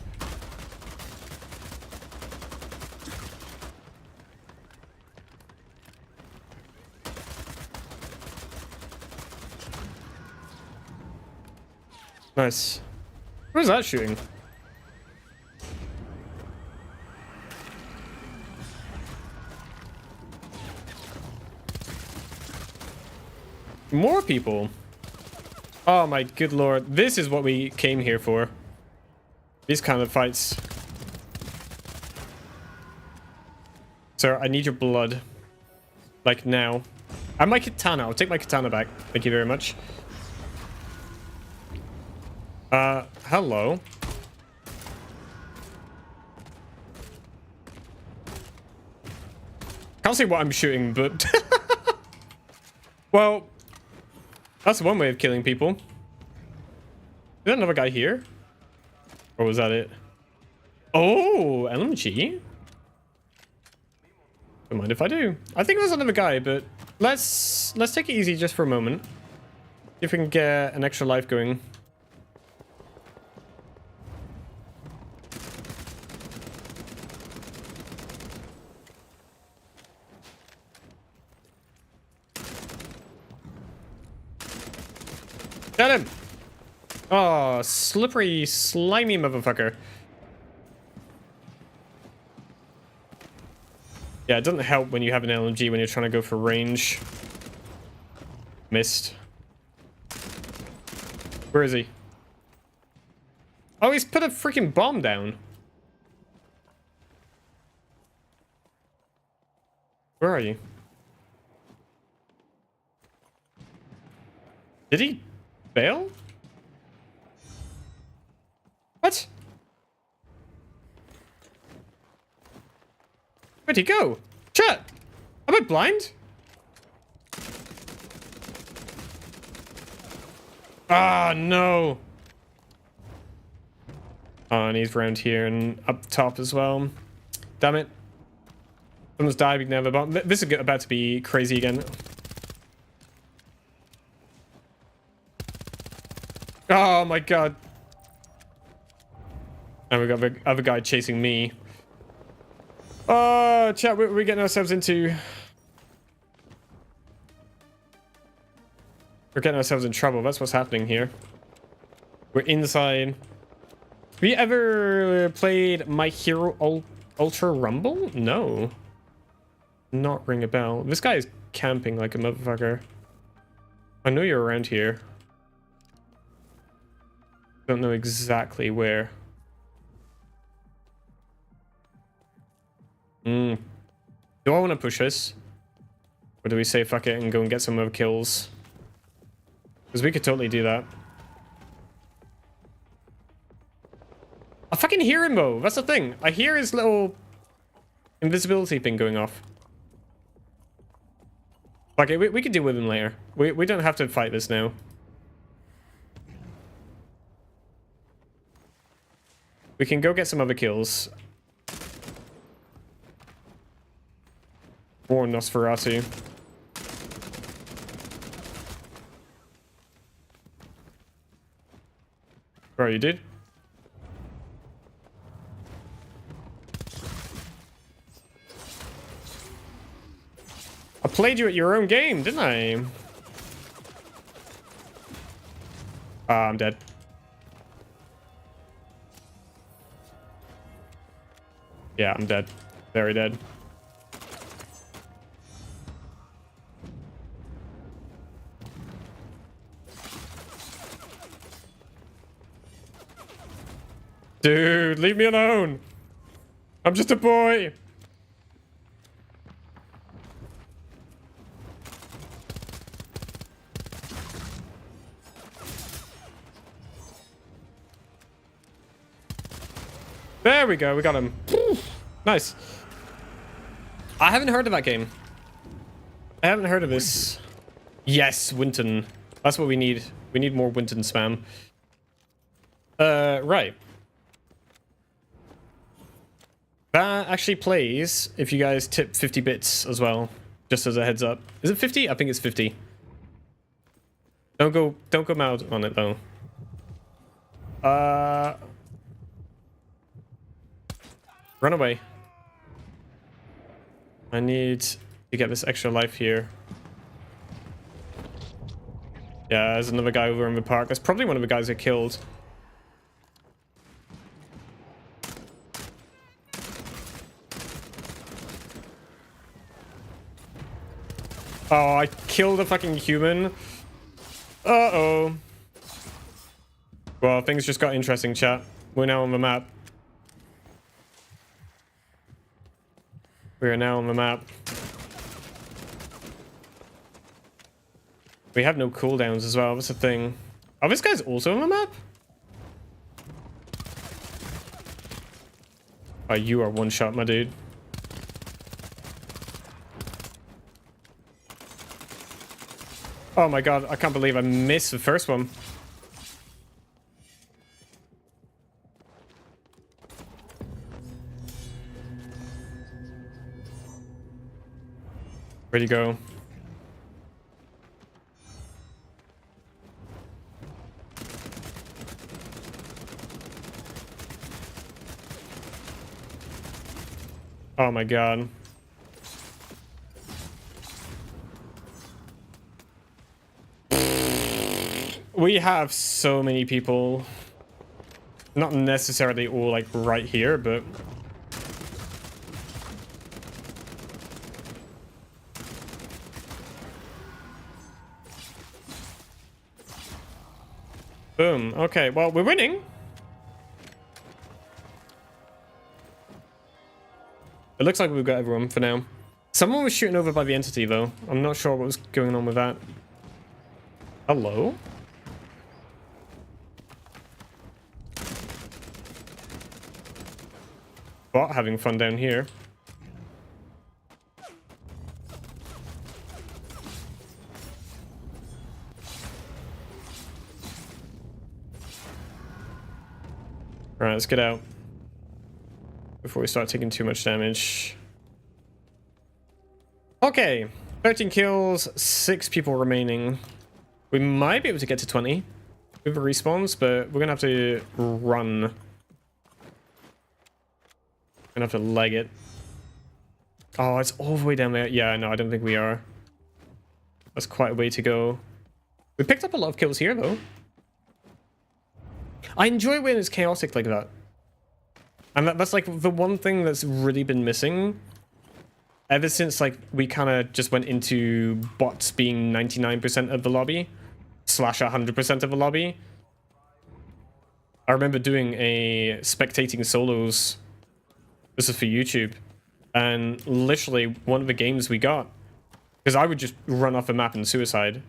Nice. What was that shooting? More people. Oh my good lord. This is what we came here for. These kind of fights. Sir, I need your blood. Like now. And my katana. I'll take my katana back. Thank you very much. Hello. Can't see what I'm shooting, but... Well, that's one way of killing people. Is there another guy here? Or was that it? Oh, LMG? Don't mind if I do. I think there's another guy, but let's take it easy just for a moment. See if we can get an extra life going. Get him! Oh, slippery, slimy motherfucker. Yeah, it doesn't help when you have an LMG when you're trying to go for range. Missed. Where is he? Oh, he's put a freaking bomb down. Where are you? Did he fail? What? Where'd he go? Chat! Am I blind? Ah, no. Oh, and he's around here and up top as well. Damn it. Someone's died, we can have a bomb. This is about to be crazy again. Oh my god. And we got the other guy chasing me. Oh, chat, we're getting ourselves into... We're getting ourselves in trouble. That's what's happening here. We're inside. Have you ever played My Hero Ultra Rumble? No. Not ring a bell. This guy is camping like a motherfucker. I know you're around here. Don't know exactly where. Do I want to push this? Or do we say fuck it and go and get some other kills? Because we could totally do that. I fucking hear him though. That's the thing. I hear his little invisibility thing going off. Okay, we can deal with him later. We don't have to fight this now. We can go get some other kills. More Nosferatu. Where are you, dude? I played you at your own game, didn't I? I'm dead. Yeah, I'm dead. Very dead. Dude, leave me alone. I'm just a boy. There we go, we got him. Nice. I haven't heard of that game. I haven't heard of this. Yes, Winton. That's what we need. We need more Winton spam. Right. That actually plays if you guys tip 50 bits as well. Just as a heads up. Is it 50? I think it's 50. Don't go mad on it though. Run away. I need to get this extra life here. Yeah, there's another guy over in the park. That's probably one of the guys I killed. Oh, I killed a fucking human. Uh-oh. Well, things just got interesting, chat. We're now on the map. We are now on the map. We have no cooldowns as well. That's the thing. Oh, this guy's also on the map? Oh, you are one shot, my dude. Oh my god, I can't believe I missed the first one. Where'd you go? Oh my god. We have so many people. Not necessarily all like right here, but... Boom. Okay, well, we're winning. It looks like we've got everyone for now. Someone was shooting over by the entity, though. I'm not sure what was going on with that. Hello? Bot having fun down here. Alright, let's get out. Before we start taking too much damage. Okay. 13 kills, 6 people remaining. We might be able to get to 20 with the respawns, but we're gonna have to run. We're gonna have to leg it. Oh, it's all the way down there. Yeah, no, I don't think we are. That's quite a way to go. We picked up a lot of kills here, though. I enjoy when it's chaotic like that. And that's like the one thing that's really been missing ever since like we kind of just went into bots being 99% of the lobby / 100% of the lobby. I remember doing a spectating solos. This is for YouTube. And literally one of the games we got, because I would just run off the map and suicide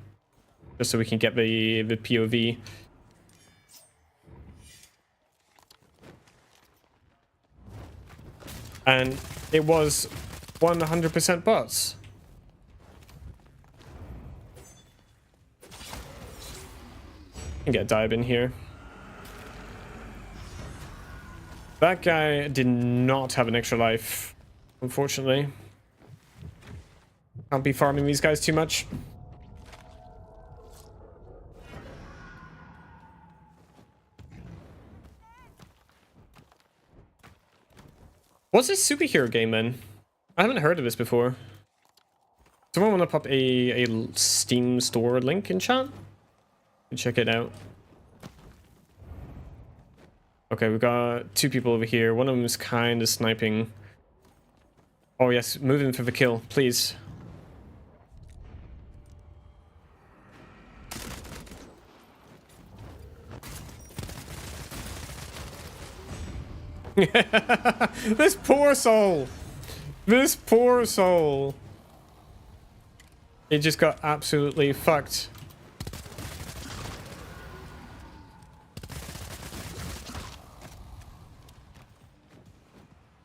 just so we can get the POV. And it was 100% bots. And get dive in here. That guy did not have an extra life, unfortunately. Can't be farming these guys too much. What's this superhero game then? I haven't heard of this before. Someone want to pop a Steam store link in chat? Check it out. Okay, we've got 2 people over here. One of them is kind of sniping. Oh yes, move in for the kill, please. This poor soul. This poor soul. It just got absolutely fucked.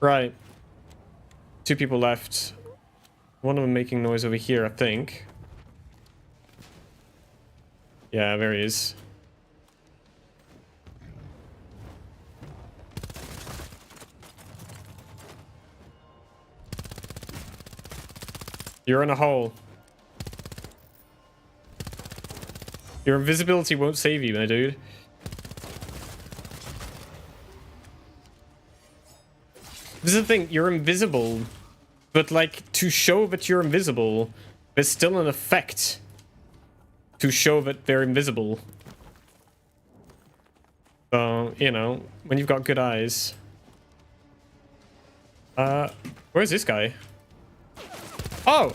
Right. 2 people left. One of them making noise over here, I think. Yeah, there he is. You're in a hole. Your invisibility won't save you, my dude. This is the thing, you're invisible, but like to show that you're invisible, there's still an effect to show that they're invisible. So, you know, when you've got good eyes. Where's this guy? Oh!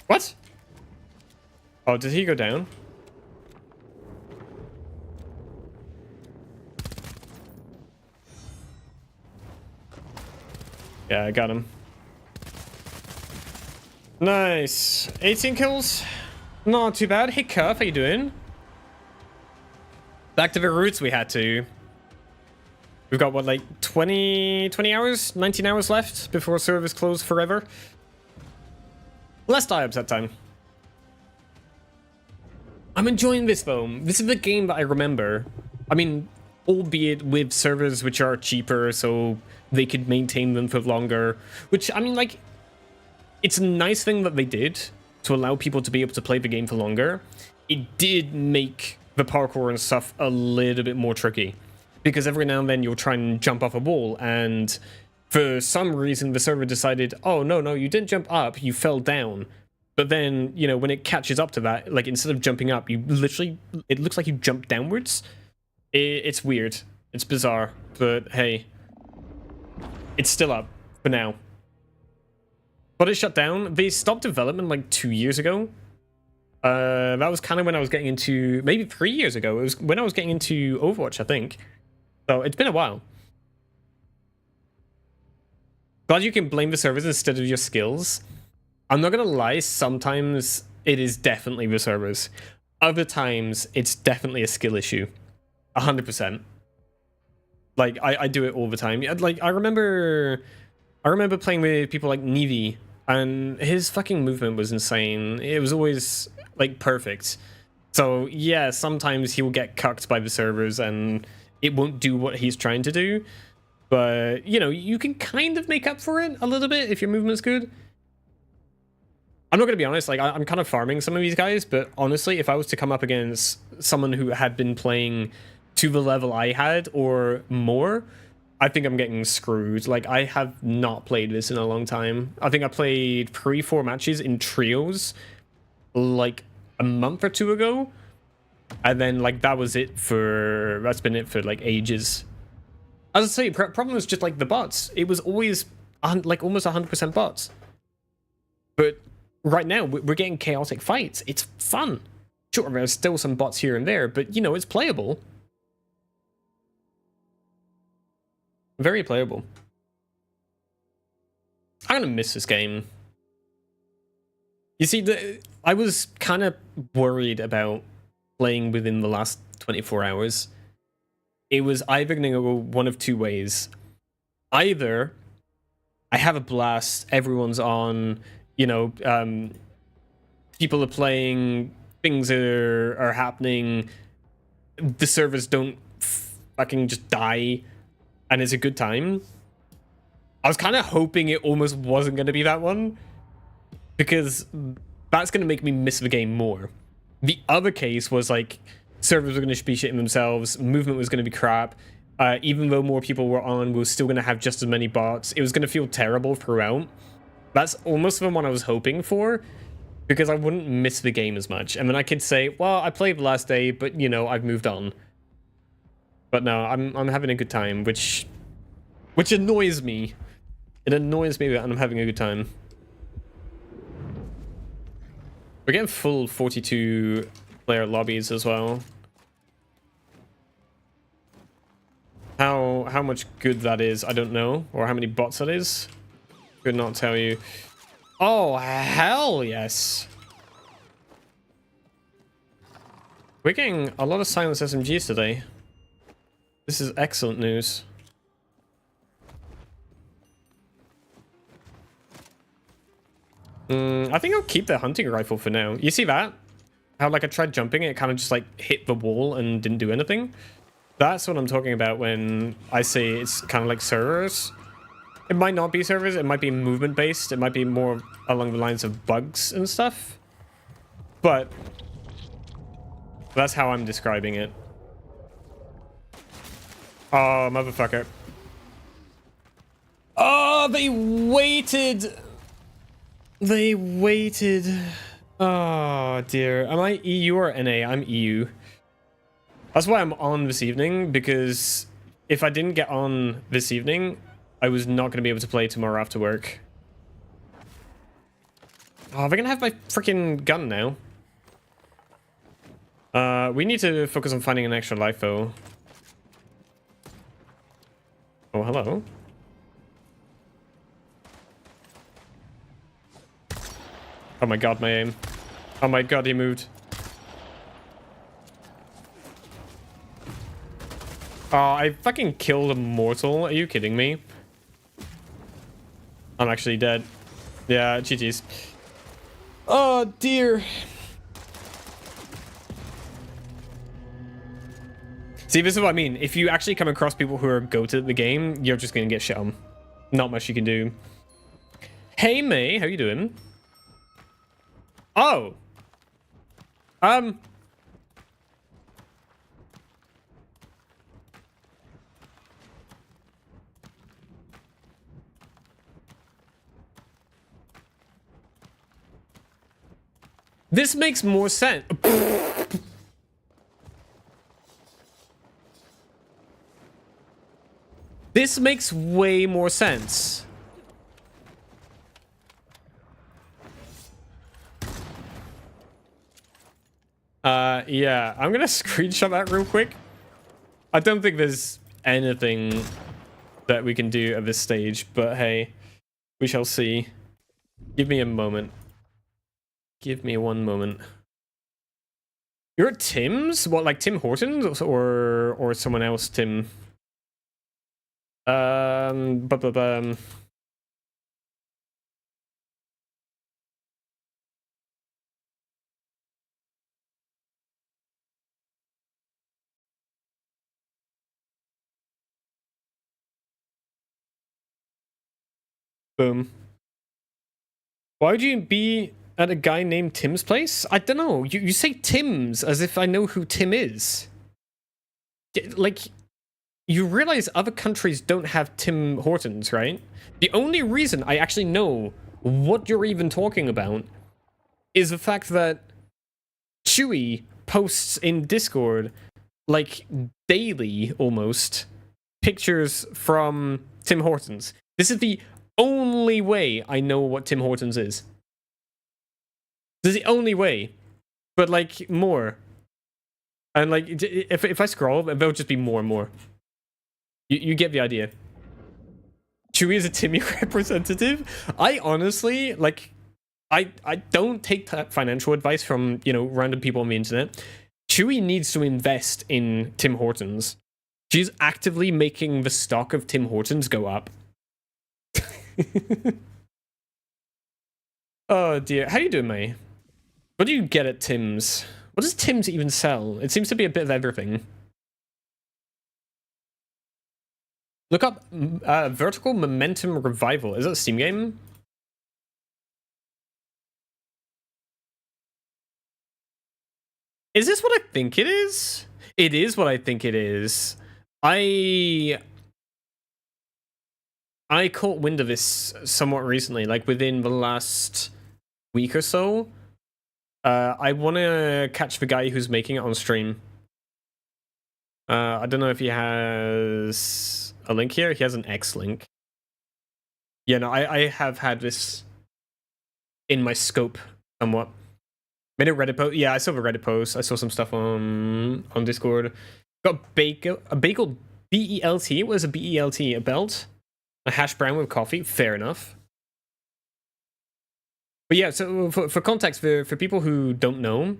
What? Oh, did he go down? Yeah, I got him. Nice. 18 kills. Not too bad. Hey, Cuff, how you doing? Back to the roots we had to. We've got, what, like 20 hours? 19 hours left before servers close forever? Less die-ups that time. I'm enjoying this, though. This is the game that I remember. I mean, albeit with servers which are cheaper, so they could maintain them for longer. Which, I mean, like, it's a nice thing that they did to allow people to be able to play the game for longer. It did make the parkour and stuff a little bit more tricky. Because every now and then you'll try and jump off a wall, and for some reason the server decided, oh, no, you didn't jump up, you fell down. But then, you know, when it catches up to that, like, instead of jumping up, you literally, it looks like you jumped downwards. It's weird. It's bizarre. But, hey. It's still up for now. But it shut down. They stopped development like 2 years ago. That was kind of when I was getting into, maybe 3 years ago. It was when I was getting into Overwatch, I think. So it's been a while. Glad you can blame the servers instead of your skills. I'm not gonna lie, sometimes it is definitely the servers. Other times, it's definitely a skill issue. 100%. Like, I do it all the time. Like, I remember playing with people like Nevi, and his fucking movement was insane. It was always, like, perfect. So, yeah, sometimes he will get cucked by the servers, and it won't do what he's trying to do. But, you know, you can kind of make up for it a little bit if your movement's good. I'm not going to be honest, like, I'm kind of farming some of these guys, but honestly, if I was to come up against someone who had been playing to the level I had or more, I think I'm getting screwed. Like, I have not played this in a long time. I think I played 3-4 matches in trios like a month or two ago, and then like that's been it for like ages. As I say, problem was just like the bots. It was always like almost 100% bots. But right now we're getting chaotic fights. It's fun. Sure, there's still some bots here and there, but you know, it's playable. Very playable. I'm gonna miss this game. You see, I was kind of worried about playing within the last 24 hours. It was either going to go one of two ways. Either I have a blast, everyone's on, you know, people are playing, things are happening, the servers don't fucking just die, and it's a good time. I was kind of hoping it almost wasn't going to be that one, because that's going to make me miss the game more. The other case was like servers were going to be shitting themselves, movement was going to be crap, even though more people were on, we were still going to have just as many bots. It was going to feel terrible throughout. That's almost the one I was hoping for, because I wouldn't miss the game as much. And then I could say, well, I played the last day, but you know, I've moved on. But no, I'm having a good time, which annoys me. It annoys me that I'm having a good time. We're getting full 42 player lobbies as well. How much good that is, I don't know. Or how many bots that is. Could not tell you. Oh, hell yes. We're getting a lot of silenced SMGs today. This is excellent news. I think I'll keep the hunting rifle for now. You see that? How like I tried jumping, it kind of just like hit the wall and didn't do anything. That's what I'm talking about when I say it's kind of like servers. It might not be servers, it might be movement based, it might be more along the lines of bugs and stuff. But that's how I'm describing it. Oh, motherfucker. Oh, they waited. They waited. Oh, dear. Am I EU or NA? I'm EU. That's why I'm on this evening, because if I didn't get on this evening, I was not going to be able to play tomorrow after work. Oh, they're going to have my freaking gun now. We need to focus on finding an extra life, though. Oh, hello. Oh my god, my aim. Oh my god, he moved. Oh, I fucking killed a mortal. Are you kidding me? I'm actually dead. Yeah, GG's. Oh, dear. See, this is what I mean. If you actually come across people who are goated at the game, you're just gonna get shit on. Not much you can do. Hey, May, how you doing? Oh. This makes more sense. This makes way more sense. Yeah, I'm gonna screenshot that real quick. I don't think there's anything that we can do at this stage, but hey, we shall see. Give me a moment. Give me one moment. You're at Tim's? What, like Tim Hortons or someone else, Tim? Boom. Why would you be at a guy named Tim's place? I don't know. You say Tim's as if I know who Tim is. Like, you realize other countries don't have Tim Hortons, right? The only reason I actually know what you're even talking about is the fact that Chewy posts in Discord, like, daily, almost, pictures from Tim Hortons. This is the only way I know what Tim Hortons is. This is the only way. But, like, more. And, like, if I scroll, there'll just be more and more. You get the idea. Chewy is a Timmy representative. I honestly, like, I don't take financial advice from, you know, random people on the internet. Chewy needs to invest in Tim Hortons. She's actively making the stock of Tim Hortons go up. Oh dear. How you doing, May? What do you get at Tim's? What does Tim's even sell? It seems to be a bit of everything. Look up Vertical Momentum Revival. Is that a Steam game? Is this what I think it is? It is what I think it is. I caught wind of this somewhat recently, like within the last week or so. I want to catch the guy who's making it on stream. I don't know if he has a link here. He has an X link. Yeah, no, I have had this in my scope somewhat. Made a Reddit post. Yeah, I saw the Reddit post. I saw some stuff on Discord. Got a bagel BELT. What is a BELT? A belt? A hash brown with coffee? Fair enough. But yeah, so for context, for people who don't know,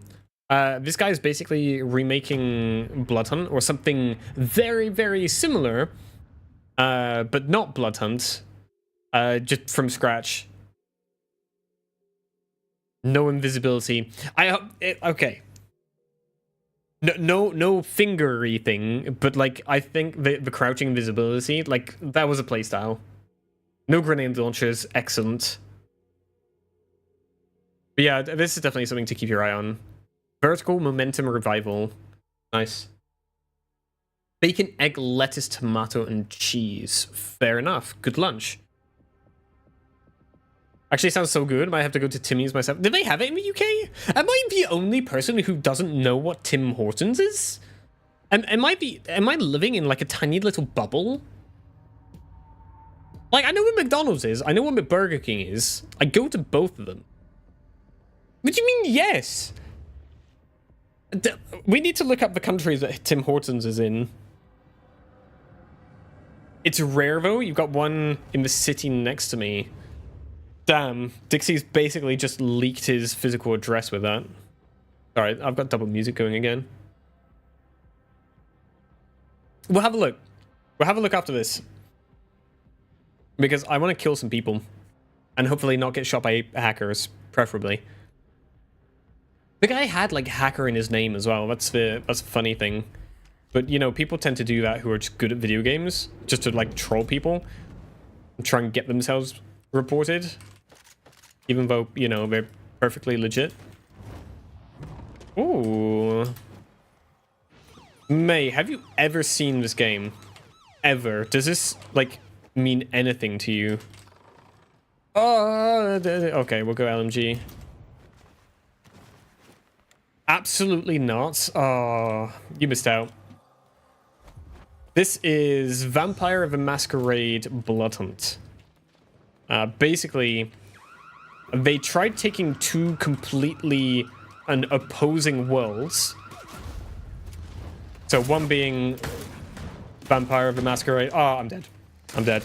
this guy is basically remaking Bloodhunt or something very, very similar, but not Bloodhunt, just from scratch. No invisibility. Okay. No fingery thing, but like I think the crouching invisibility, like that was a playstyle. No grenade launchers, excellent. But yeah, this is definitely something to keep your eye on. Vertical Momentum Revival. Nice. Bacon, egg, lettuce, tomato, and cheese. Fair enough. Good lunch. Actually sounds so good. Might have to go to Timmy's myself. Do they have it in the UK? Am I the only person who doesn't know what Tim Hortons is? Am I living in like a tiny little bubble? Like, I know what McDonald's is. I know what Burger King is. I go to both of them. What do you mean, yes? We need to look up the countries that Tim Hortons is in. It's rare, though. You've got one in the city next to me. Damn, Dixie's basically just leaked his physical address with that. Alright, I've got double music going again. We'll have a look. We'll have a look after this. Because I want to kill some people. And hopefully not get shot by hackers, preferably. The guy had, like, hacker in his name as well. That's a funny thing. But, you know, people tend to do that who are just good at video games. Just to, like, troll people. And try and get themselves reported. Even though, you know, they're perfectly legit. Ooh. May, have you ever seen this game? Ever? Does this, like, mean anything to you? Oh, okay, we'll go LMG. Absolutely not. Oh, you missed out. This is Vampire of the Masquerade Bloodhunt. Basically, they tried taking two completely opposing worlds. So one being Vampire of the Masquerade. Oh, I'm dead. I'm dead.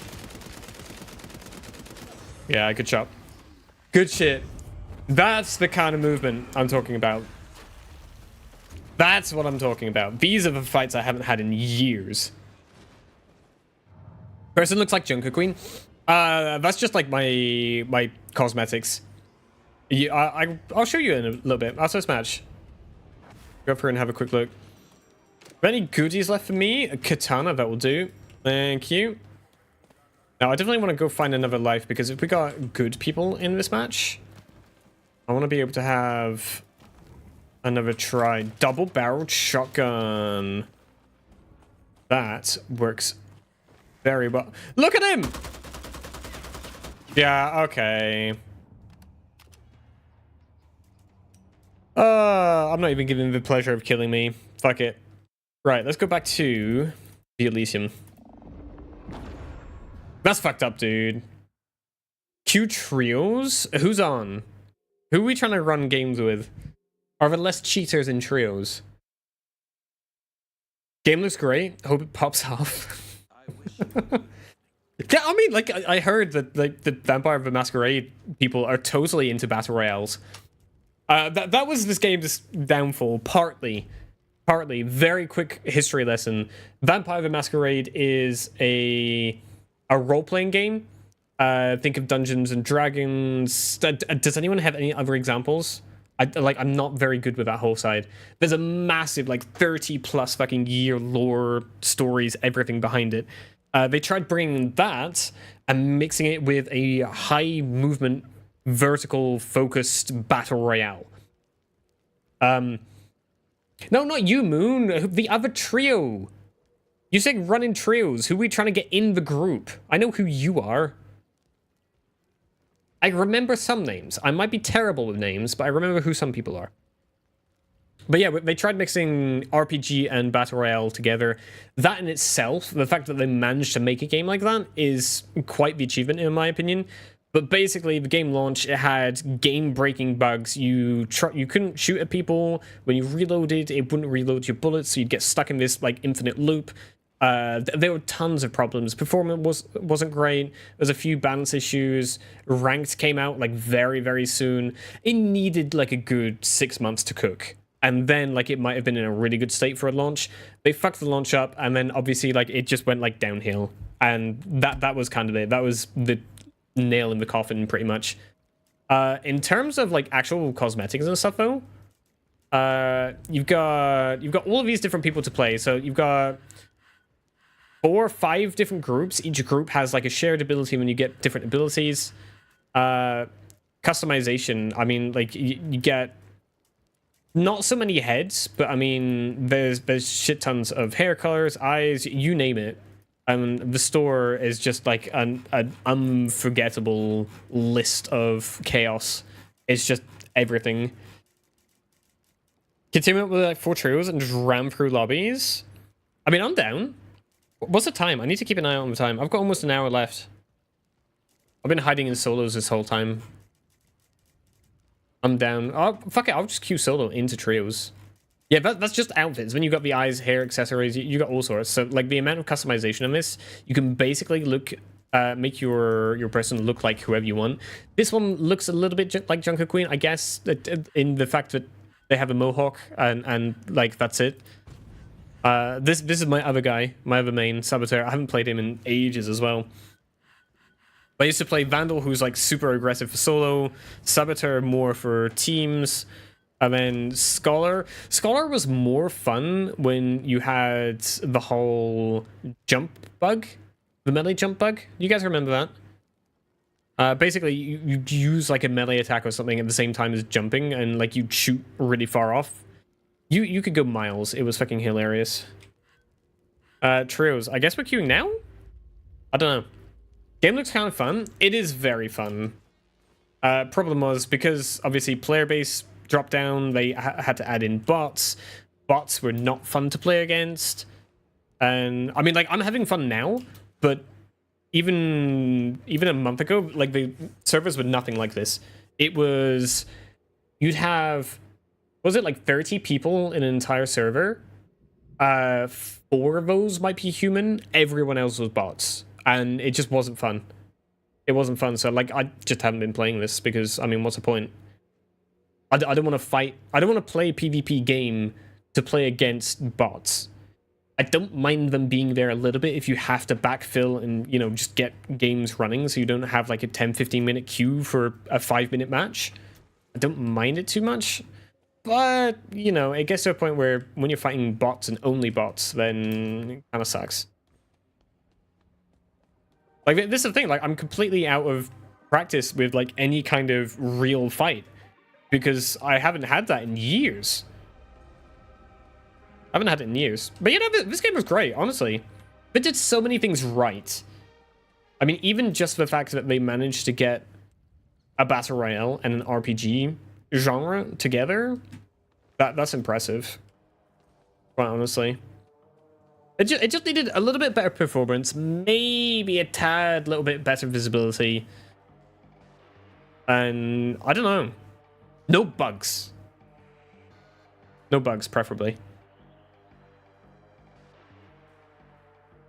Yeah, good shot. Good shit. That's the kind of movement I'm talking about. That's what I'm talking about. These are the fights I haven't had in years. Person looks like Junker Queen. That's just like my cosmetics. Yeah, I'll show you in a little bit. After this match. Go up here and have a quick look. Any goodies left for me? A katana, that will do. Thank you. Now, I definitely want to go find another life, because if we got good people in this match, I want to be able to have another try. Double-barreled shotgun. That works very well. Look at him! Yeah, okay. I'm not even giving him the pleasure of killing me. Fuck it. Right, let's go back to the Elysium. That's fucked up, dude. Q trios? Who's on? Who are we trying to run games with? Are there less cheaters in trios? Game looks great. Hope it pops off. Yeah, I mean, like, I heard that like the Vampire the Masquerade people are totally into battle royales. That was this game's downfall, partly. Very quick history lesson. Vampire the Masquerade is a role-playing game. Think of Dungeons and Dragons. Does anyone have any other examples? I'm not very good with that whole side. There's a massive, like, 30+ fucking year lore, stories, everything behind it. They tried bringing that and mixing it with a high movement, vertical focused battle royale. No, not you, Moon. The other trio. You said run in trios. Who are we trying to get in the group? I know who you are. I remember some names. I might be terrible with names, but I remember who some people are. But yeah, they tried mixing RPG and Battle Royale together. That in itself, the fact that they managed to make a game like that is quite the achievement in my opinion. But basically, the game launched, it had game-breaking bugs. You couldn't shoot at people. When you reloaded, it wouldn't reload your bullets, so you'd get stuck in this like infinite loop. There were tons of problems. Performance wasn't great. There's a few balance issues. Ranked came out like very, very soon. It needed like a good 6 months to cook. And then like it might have been in a really good state for a launch. They fucked the launch up, and then obviously like it just went like downhill. And that was kind of it. That was the nail in the coffin pretty much. In terms of like actual cosmetics and stuff though, you've got all of these different people to play. So you've got 4 or 5 different groups. Each group has like a shared ability when you get different abilities. Customization, I mean, like you get not so many heads, but I mean there's shit tons of hair colors, eyes, you name it. The store is just like an unforgettable list of chaos. It's just everything. Continue with like 4 trios and just ram through lobbies. I mean, I'm down. What's the time? I need to keep an eye on the time. I've got almost an hour left. I've been hiding in solos this whole time. I'm down. Oh, fuck it. I'll just queue solo into trios. Yeah, that's just outfits. When you got the eyes, hair, accessories, you got all sorts. So like the amount of customization in this, you can basically make your person look like whoever you want. This one looks a little bit like Junker Queen, I guess, in the fact that they have a mohawk and like that's it. This is my other guy, my other main, Saboteur. I haven't played him in ages as well. I used to play Vandal, who's like super aggressive for solo, Saboteur more for teams, and then Scholar. Scholar was more fun when you had the whole jump bug, the melee jump bug. You guys remember that? Basically, you use like a melee attack or something at the same time as jumping, and like you'd shoot really far off. You could go miles. It was fucking hilarious. Trios. I guess we're queuing now? I don't know. Game looks kind of fun. It is very fun. Problem was, because obviously player base dropped down, they had to add in bots. Bots were not fun to play against. And I mean, like, I'm having fun now, but even a month ago, like, the servers were nothing like this. It was, you'd have, was it like 30 people in an entire server? 4 of those might be human. Everyone else was bots. And it just wasn't fun. It wasn't fun. So, like, I just haven't been playing this because, I mean, what's the point? I don't want to fight. I don't want to play a PvP game to play against bots. I don't mind them being there a little bit if you have to backfill and, you know, just get games running so you don't have, like, a 10-15 minute queue for a 5-minute match. I don't mind it too much. But, you know, it gets to a point where when you're fighting bots and only bots, then it kind of sucks. Like, this is the thing, like, I'm completely out of practice with, like, any kind of real fight. Because I haven't had that in years. I haven't had it in years. But, you know, this game was great, honestly. It did so many things right. I mean, even just the fact that they managed to get a Battle Royale and an RPG genre together That's impressive. Quite honestly. It just needed a little bit better performance, maybe a tad little bit better visibility. And I don't know. No bugs. No bugs, preferably.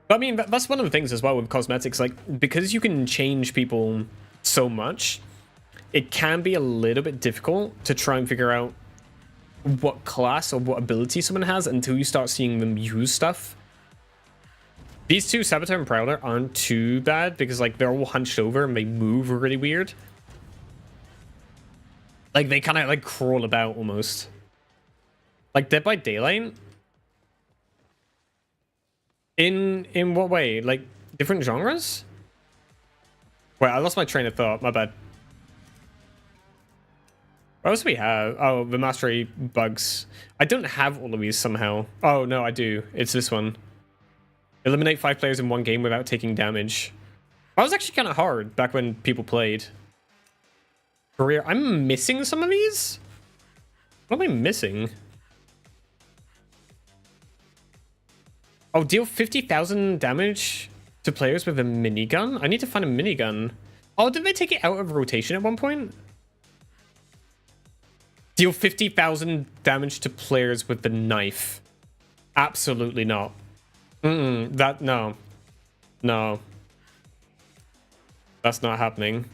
But I mean, that's one of the things as well with cosmetics. Like, because you can change people so much, it can be a little bit difficult to try and figure out what class or what ability someone has until you start seeing them use stuff. These two, Saboteur and Prowler, aren't too bad because, like, they're all hunched over and they move really weird. Like, they kind of, like, crawl about almost. Like, Dead by Daylight? In what way? Like, different genres? Wait, I lost my train of thought. My bad. What else do we have? Oh, the mastery bugs. I don't have all of these somehow. Oh, no, I do. It's this one. Eliminate 5 players in one game without taking damage. That was actually kind of hard back when people played. Career. I'm missing some of these? What am I missing? Oh, deal 50,000 damage to players with a minigun? I need to find a minigun. Oh, did they take it out of rotation at one point? Deal 50,000 damage to players with the knife. Absolutely not. No. No. That's not happening.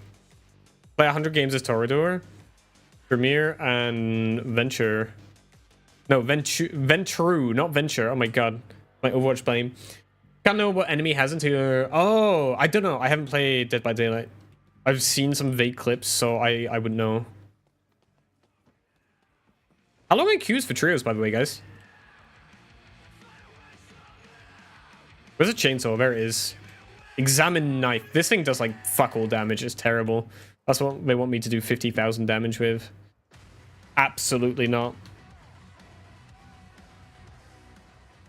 Play 100 games as Toreador, Premier, and Venture. No, Ventru, not Venture. Oh my god. My Overwatch blame. Can't know what enemy has until... Oh, I don't know. I haven't played Dead by Daylight. I've seen some vague clips, so I would know. How long are queues for trios, by the way, guys? Where's a chainsaw? There it is. Examine knife. This thing does like fuck all damage. It's terrible. That's what they want me to do 50,000 damage with. Absolutely not.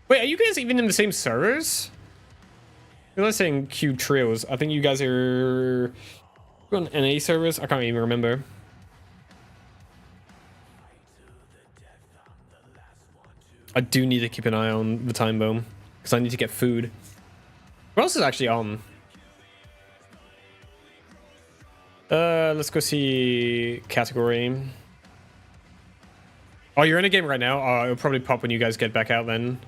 Wait, are you guys even in the same servers? You're not saying queue trios. I think you guys are on NA servers. I can't even remember. I do need to keep an eye on the time bomb because I need to get food. What else is actually on? Let's go see category. Oh, you're in a game right now? Oh, it'll probably pop when you guys get back out then.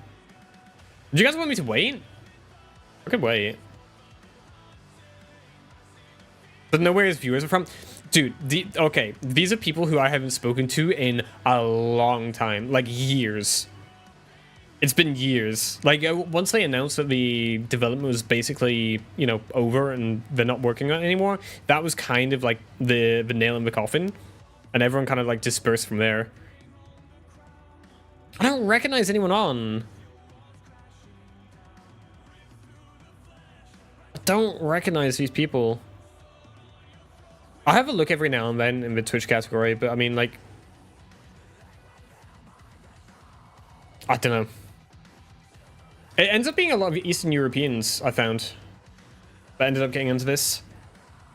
Do you guys want me to wait? I could wait. But know where his viewers are from? Dude, okay, these are people who I haven't spoken to in a long time. Like, years. It's been years. Like, once they announced that the development was basically, you know, over and they're not working on it anymore, that was kind of like the nail in the coffin. And everyone kind of like dispersed from there. I don't recognize anyone on. I don't recognize these people. I have a look every now and then in the Twitch category, but I mean, like, I don't know. It ends up being a lot of Eastern Europeans, I found, that ended up getting into this.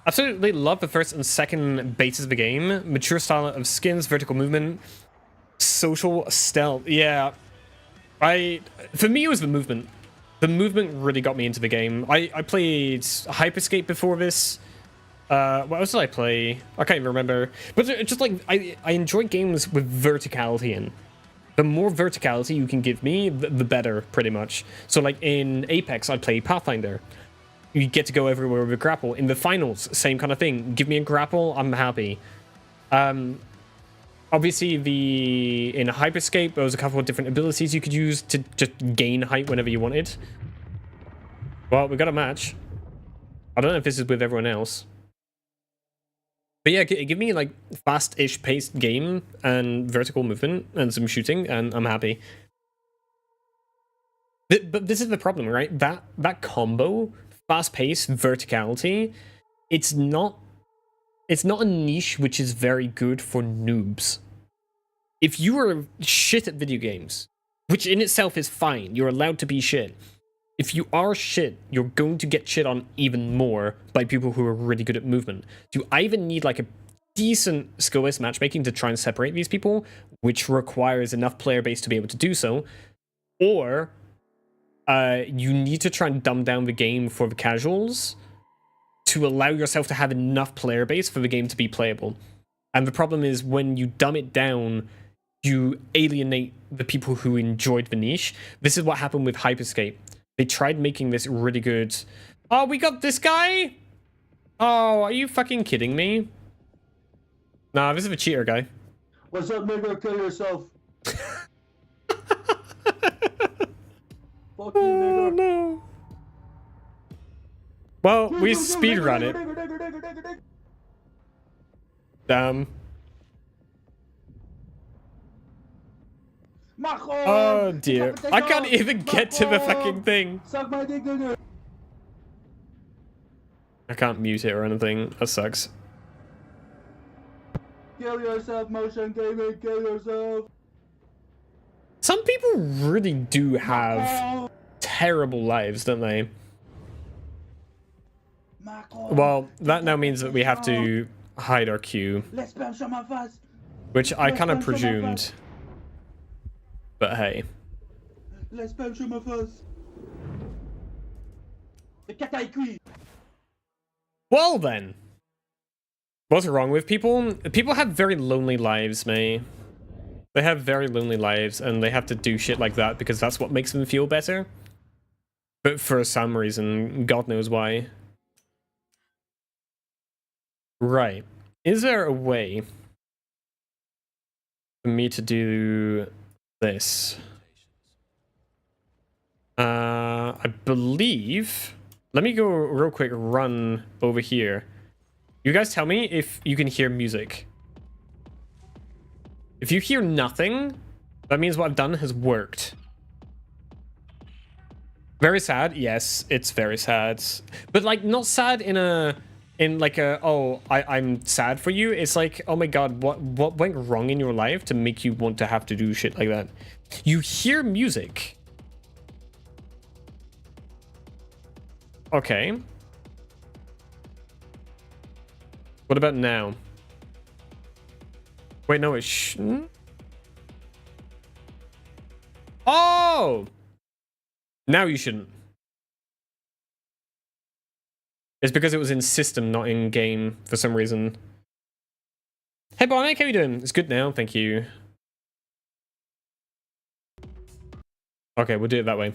Absolutely love the first and second bases of the game. Mature style of skins, vertical movement, social stealth. Yeah. For me, it was the movement. The movement really got me into the game. I played Hyperscape before this. What else did I play? I can't even remember. But it's just like, I enjoy games with verticality in. The more verticality you can give me, the better, pretty much. So, like, in Apex, I play Pathfinder. You get to go everywhere with a grapple. In the finals, same kind of thing. Give me a grapple, I'm happy. Obviously, in Hyperscape, there was a couple of different abilities you could use to just gain height whenever you wanted. Well, we got a match. I don't know if this is with everyone else. But yeah, give me like fast-ish paced game and vertical movement and some shooting, and I'm happy. But this is the problem, right? That combo, fast-paced, verticality, it's not a niche which is very good for noobs. If you are shit at video games, which in itself is fine, you're allowed to be shit. If you are shit, you're going to get shit on even more by people who are really good at movement. Do I even need like a decent skill-based matchmaking to try and separate these people, which requires enough player base to be able to do so, or you need to try and dumb down the game for the casuals to allow yourself to have enough player base for the game to be playable. And the problem is when you dumb it down, you alienate the people who enjoyed the niche. This is what happened with Hyperscape. They tried making this really good. Oh, we got this guy? Oh, are you fucking kidding me? Nah, this is a cheater guy. What's up, nigga? Kill yourself. Fuck you, nigga. No. Well, we speedrun it. Damn. Oh dear. I can't even get to the fucking thing. Suck my dick, nigga. I can't mute it or anything. That sucks. Kill yourself, motion gaming. Kill yourself. Some people really do have terrible lives, don't they? Well, that now means that we have to hide our queue, which I kind of presumed. But hey. Well then. What's wrong with people? People have very lonely lives, mate. They have very lonely lives, and they have to do shit like that because that's what makes them feel better. But for some reason, God knows why. Right. Is there a way for me to do this? I believe... Let me go real quick run over here. You guys tell me if you can hear music. If you hear nothing, that means what I've done has worked. Very sad. Yes, it's very sad. But like not sad in like a, oh, I'm sad for you. It's like, oh my god, what went wrong in your life to make you want to have to do shit like that? You hear music. Okay. What about now? Wait, no, it shouldn't. Oh! Now you shouldn't. It's because it was in system, not in game, for some reason. Hey, Barney, how you doing? It's good now, thank you. Okay, we'll do it that way.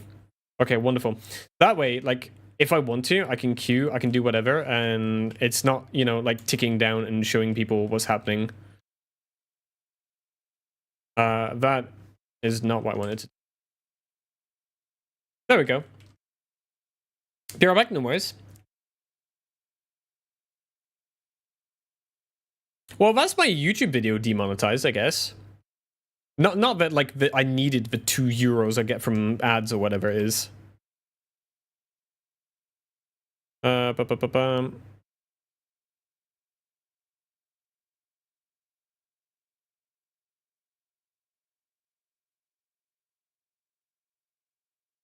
Okay, wonderful. That way, like, if I want to, I can queue, I can do whatever, and it's not, you know, like, ticking down and showing people what's happening. That is not what I wanted to do. There we go. Be right back, no worries. Well, that's my YouTube video demonetized, I guess. Not that, like, I needed the €2 I get from ads or whatever it is.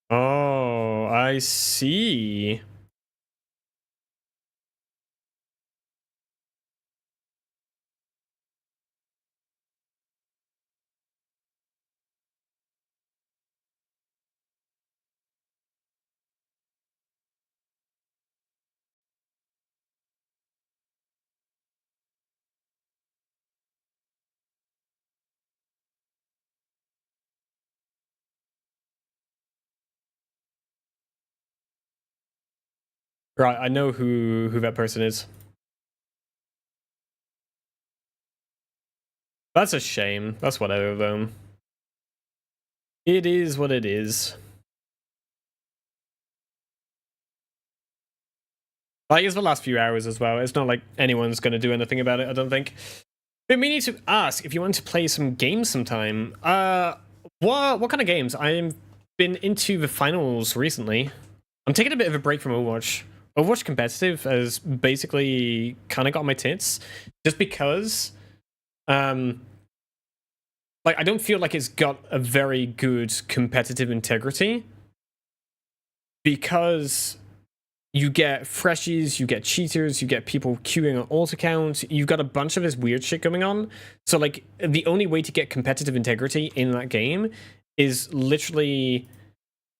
Oh, I see. Right, I know who that person is. That's a shame. That's whatever, though. It is what it is. Like, it's the last few hours as well. It's not like anyone's going to do anything about it, I don't think. But we need to ask if you want to play some games sometime. What kind of games? I've been into the finals recently. I'm taking a bit of a break from Overwatch. Overwatch competitive has basically kind of got my tits, just because, like, I don't feel like it's got a very good competitive integrity, because you get freshies, you get cheaters, you get people queuing on alt accounts. You've got a bunch of this weird shit going on. So like the only way to get competitive integrity in that game is literally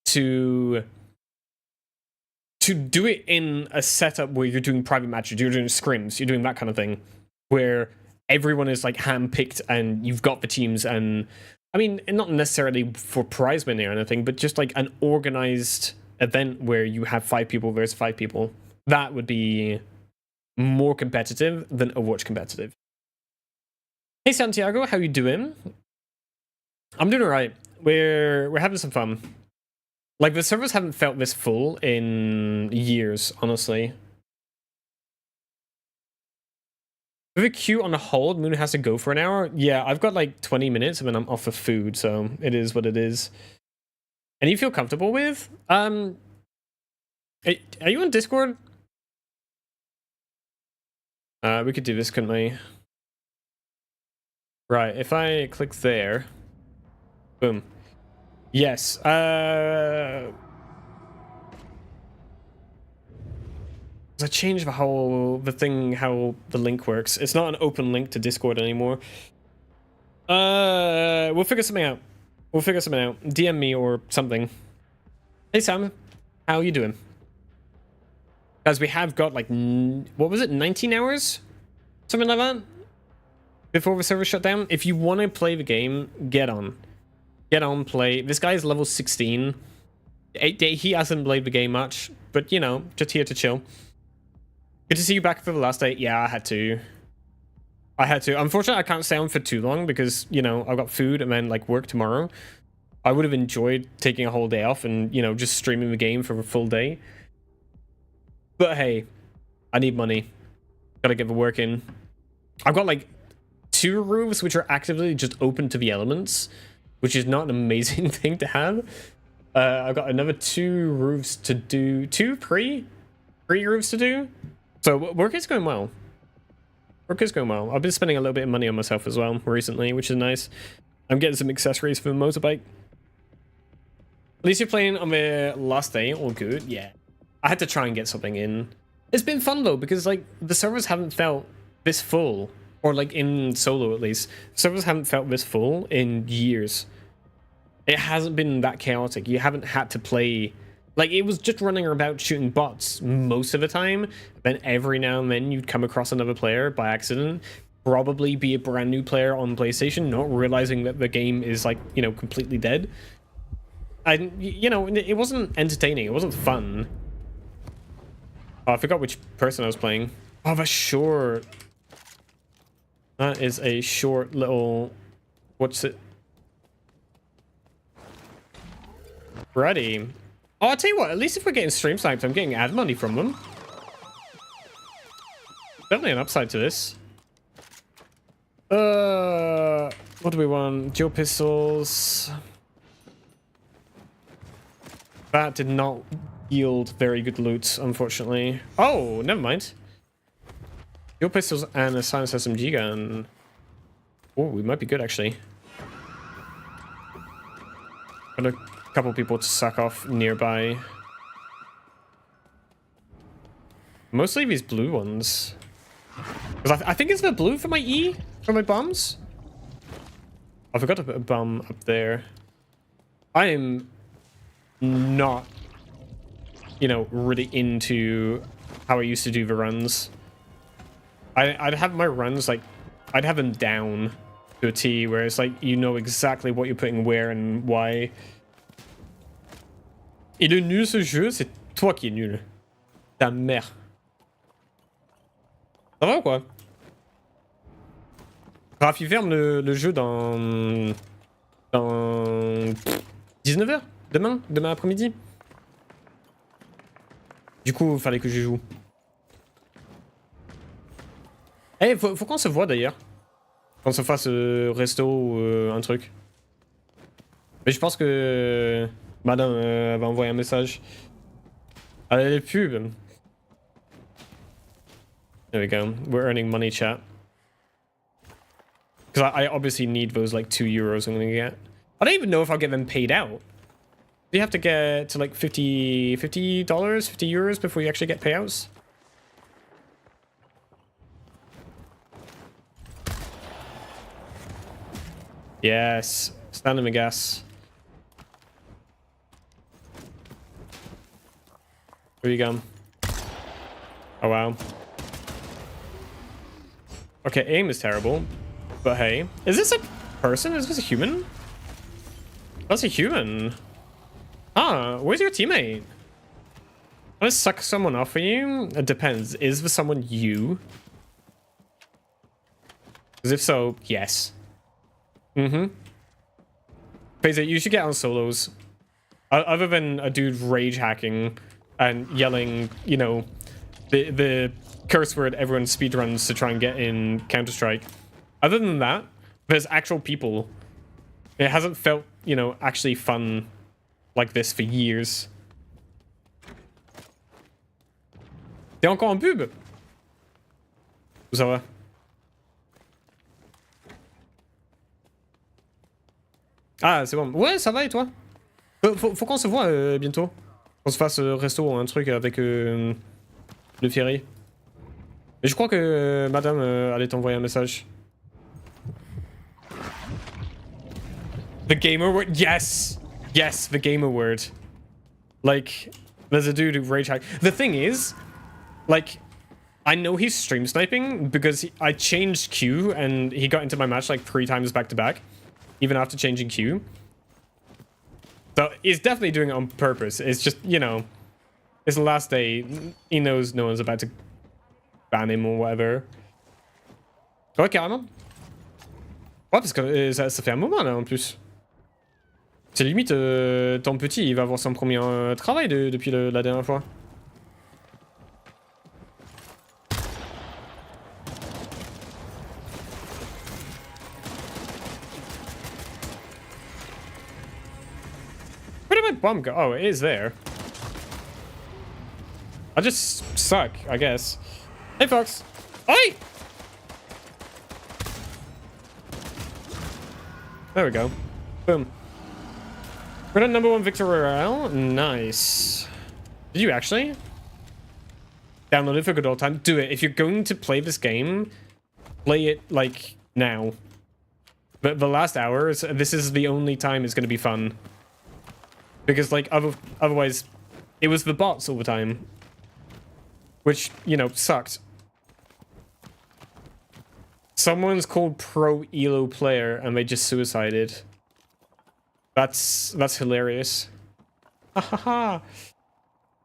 to do it in a setup where you're doing private matches, you're doing scrims, you're doing that kind of thing, where everyone is like handpicked and you've got the teams. And I mean, not necessarily for prize money or anything, but just like an organized event where you have 5 people versus 5 people. That would be more competitive than Overwatch competitive. Hey Santiago, how you doing? I'm doing alright. We're having some fun. Like, the servers haven't felt this full in years, honestly. With a queue on a hold, Moon has to go for an hour. Yeah, I've got like 20 minutes and then I'm off for food, so it is what it is. And you feel comfortable with? Are you on Discord? We could do this, couldn't we? Right, if I click there, boom. Yes. I changed how the link works. It's not an open link to Discord anymore. We'll figure something out. DM me or something. Hey Sam, how you doing? Guys, we have got like, what was it, 19 hours? Something like that? Before the server shut down. If you want to play the game, get on. Get on, play. This guy is level 16. He hasn't played the game much, but you know, just here to chill. Good to see you back for the last day. Yeah, I had to. Unfortunately, I can't stay on for too long because, you know, I've got food and then like work tomorrow. I would have enjoyed taking a whole day off and, you know, just streaming the game for a full day. But hey, I need money. Gotta get the work in. I've got like 2 roofs which are actively just open to the elements, which is not an amazing thing to have. I've got another 2 roofs to do. 3 roofs to do. So work is going well. I've been spending a little bit of money on myself as well recently, which is nice. I'm getting some accessories for the motorbike. At least you're playing on the last day. All good. Yeah. I had to try and get something in. It's been fun though, because like the servers haven't felt this full, or like in solo at least, servers haven't felt this full in years. It hasn't been that chaotic. You haven't had to play, like it was just running about shooting bots most of the time. Then every now and then you'd come across another player by accident, probably be a brand new player on PlayStation, not realizing that the game is like, you know, completely dead. And you know, it wasn't entertaining. It wasn't fun. Oh, I forgot which person I was playing. Oh, that's short. That is a short little... What's it? Ready. Oh, I'll tell you what. At least if we're getting stream sniped, I'm getting ad money from them. Definitely an upside to this. What do we want? Dual pistols. That did not yield very good loot, unfortunately. Oh, never mind. Dual pistols and a silenced SMG gun. Oh, we might be good actually. Got a couple people to suck off nearby. Mostly these blue ones. Because I think it's the blue for my E, for my bombs. I forgot to put a bomb up there. I am not, you know, really into how I used to do the runs. I'd have my runs like, I'd have them down to a T, where it's like, you know exactly what you're putting where and why. Il est nul ce jeu, c'est toi qui es nul. Ta mère. Ça va ou quoi? Raph, il ferme le jeu dans 19h demain après-midi. Du coup, il fallait que je joue. Eh, faut qu'on se voit d'ailleurs. Qu'on se fasse resto ou un truc. Mais je pense que madame va envoyer un message. Allez, les pubs. There we go. We're earning money, chat. Because I obviously need those like €2 I'm gonna get. I don't even know if I'll get them paid out. you have to get to like $50, €50 before you actually get payouts? Yes, stand in the gas. Where you going? Oh wow. Okay, aim is terrible, but hey, is this a person? Is this a human? That's a human. Ah, where's your teammate? Let's suck someone off for you. It depends. Is the someone you? Because if so, yes. Phaser, you should get on solos. Other than a dude rage hacking and yelling, you know, the curse word everyone speedruns to try and get in Counter-Strike. Other than that, there's actual people. It hasn't felt, you know, actually fun like this for years. T'es encore en pub? Ça va? Ah, c'est bon. Ouais, ça va et toi? Faut qu'on se voit bientôt. Qu'on se fasse resto ou un truc avec le Ferry. Mais je crois que madame allait t'envoyer un message. The gamer word? Yes! Yes, the gamer word. Like, there's a dude who rage hack. The thing is, like, I know he's stream sniping because I changed Q and he got into my match like 3 times back to back, even after changing Q. So he's definitely doing it on purpose. It's just, you know, it's the last day. He knows no one's about to ban him or whatever. Ouais, carrément. Ouais, parce que ça fait un moment là en plus. C'est limite ton petit, il va avoir son premier travail depuis la dernière fois. Where did my bomb go? Oh, it is there. I just suck, I guess. Hey, folks. Oi! There we go. Boom. We're at #1 Victor Royale. Nice. Did you actually? Download it for good old time. Do it. If you're going to play this game, play it, like, now. But the last hours, this is the only time it's going to be fun. Because, like, otherwise, it was the bots all the time. Which, you know, sucked. Someone's called Pro Elo Player and they just suicided. That's hilarious. Hahaha.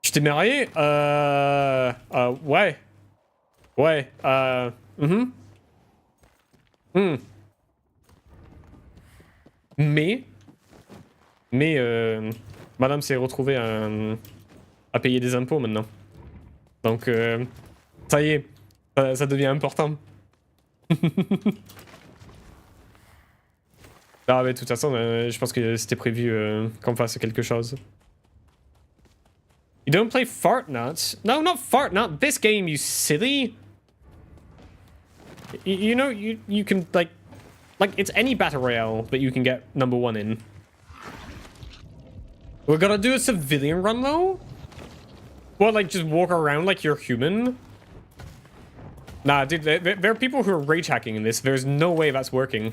Je t'ai marié? Ouais. Ouais. Mais madame s'est retrouvée à payer des impôts maintenant. Donc, ça y est, ça devient important. Ah mais de toute façon, je pense que c'était prévu qu'on fasse quelque chose. You don't play Fartnut? No, not Fartnut. This game, you silly. You know, you can, like, it's any battle royale that you can get #1 in. We're gonna do a civilian run, though? What, like, just walk around like you're human? Nah, dude, there are people who are rage hacking in this. There's no way that's working.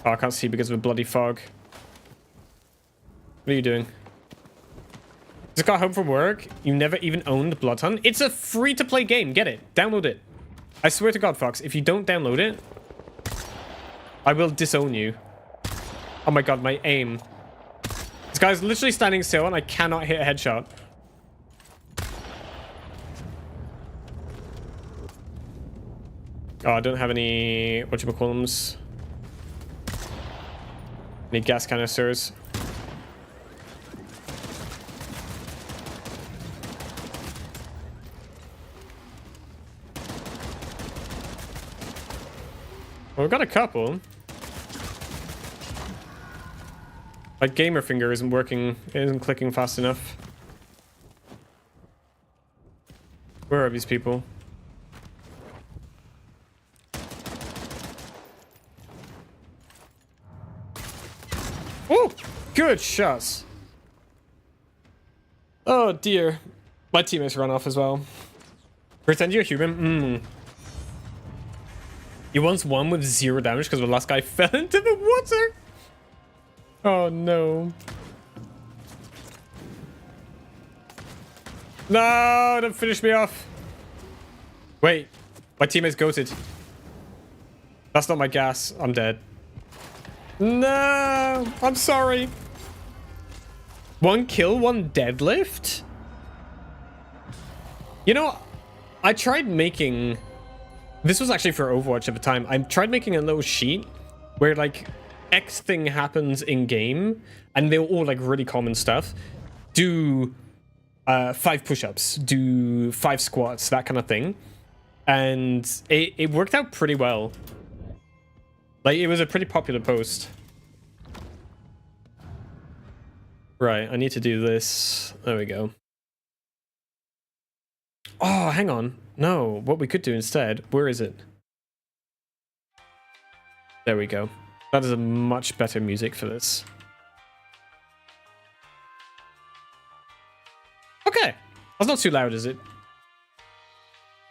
Oh, I can't see because of the bloody fog. What are you doing? Just got home from work. You never even owned Bloodhunt. It's a free-to-play game. Get it. Download it. I swear to God, Fox, if you don't download it, I will disown you. Oh my God, my aim. This guy's literally standing still and I cannot hit a headshot. Oh, I don't have any whatchamacallums. Any gas canisters. Well, we've got a couple. My gamer finger isn't working. It isn't clicking fast enough. Where are these people? Ooh! Good shots. Oh dear. My teammates run off as well. Pretend you're human. You once won with 0 damage because the last guy fell into the water. Oh no. No, don't finish me off. Wait, my teammate's goated. That's not my gas. I'm dead. No, I'm sorry. 1 kill, 1 deadlift? You know, I tried making... This was actually for Overwatch at the time. I tried making a little sheet where, like, X thing happens in-game, and they're all, like, really common stuff. Do 5 push-ups, do 5 squats, that kind of thing. And it worked out pretty well. Like, it was a pretty popular post. Right, I need to do this. There we go. Oh, hang on. No, what we could do instead, where is it? There we go. That is a much better music for this. Okay. That's not too loud, is it?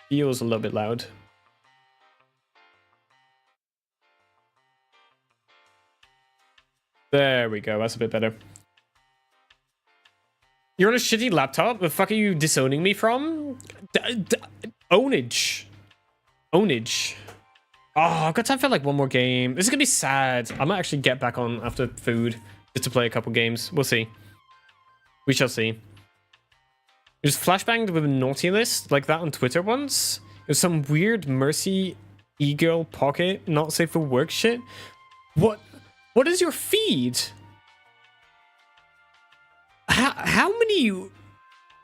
Feels a little bit loud. There we go. That's a bit better. You're on a shitty laptop? The fuck are you disowning me from? Ownage. Ownage. Oh, I've got time for like one more game. This is gonna be sad. I might actually get back on after food just to play a couple games. We'll see. We shall see. Just flashbanged with a naughty list like that on Twitter once. It was some weird Mercy e-girl pocket not safe for work shit. What is your feed? How many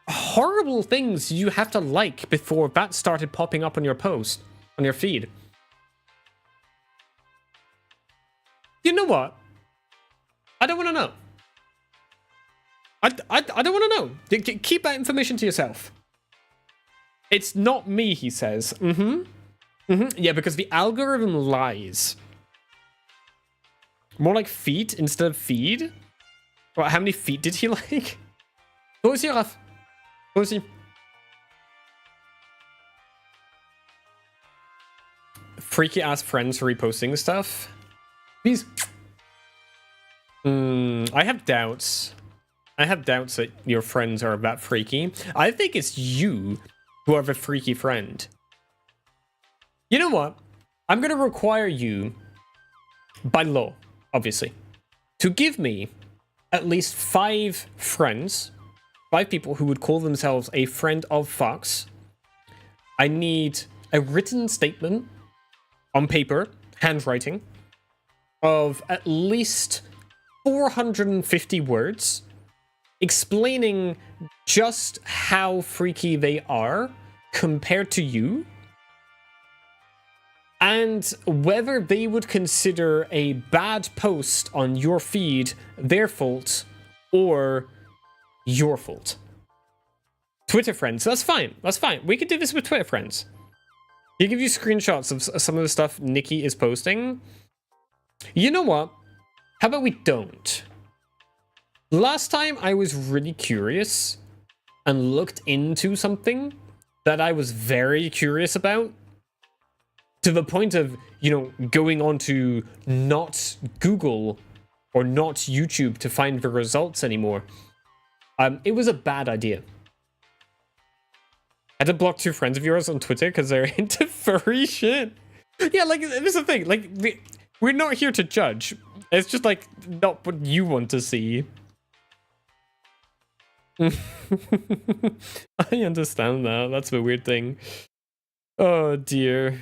horrible things did you have to like before that started popping up on your post, on your feed? You know what? I don't want to know. I don't want to know. Keep that information to yourself. It's not me, he says. Yeah, because the algorithm lies. More like feet instead of feed? What, how many feet did he like? Toi aussi, Raph. Toi aussi. Freaky ass friends reposting stuff. Please. I have doubts. I have doubts that your friends are that freaky. I think it's you who are the freaky friend. You know what? I'm going to require you, by law, obviously, to give me at least 5 friends, 5 people who would call themselves a friend of Fox. I need a written statement on paper, handwriting, of at least 450 words explaining just how freaky they are compared to you, and whether they would consider a bad post on your feed their fault or your fault. Twitter friends, that's fine. That's fine. We could do this with Twitter friends. He'll give you screenshots of some of the stuff Nikki is posting. You know what? How about we don't? Last time I was really curious and looked into something that I was very curious about, to the point of, you know, going on to not Google or not YouTube to find the results anymore. It was a bad idea. I had to block 2 friends of yours on Twitter because they're into furry shit. Yeah, like, this is the thing. Like, we're not here to judge. It's just, like, not what you want to see. I understand that. That's the weird thing. Oh, dear.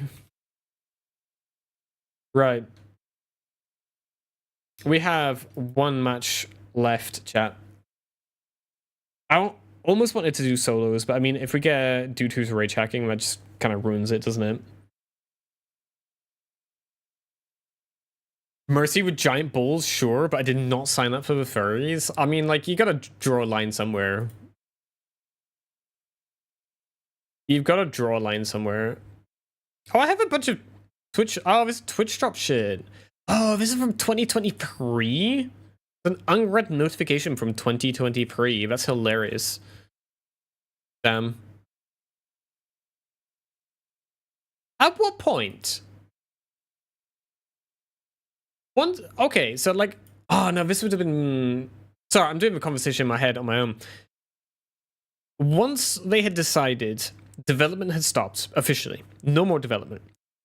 Right. We have 1 match left, chat. I almost wanted to do solos, but I mean, if we get a dude who's rage hacking, that just kind of ruins it, doesn't it? Mercy with giant balls, sure, but I did not sign up for the furries. I mean, like, you gotta draw a line somewhere. You've got to draw a line somewhere. Oh, I have a bunch of Twitch. Oh, this Twitch drop shit. Oh, this is from 2023? An unread notification from 2023. That's hilarious. Damn. At what point? Okay, so like, oh no, this would have been. Sorry, I'm doing the conversation in my head on my own. Once they had decided development had stopped officially, no more development.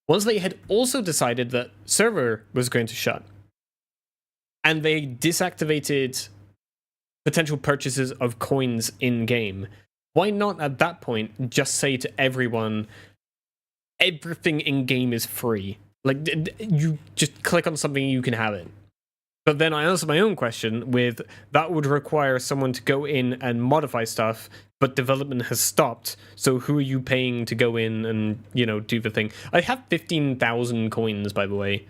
Once they had also decided that server was going to shut, and they deactivated potential purchases of coins in game, why not at that point just say to everyone, everything in game is free? Like, you just click on something, you can have it. But then I answered my own question with, that would require someone to go in and modify stuff, but development has stopped, so who are you paying to go in and, you know, do the thing? I have 15,000 coins, by the way.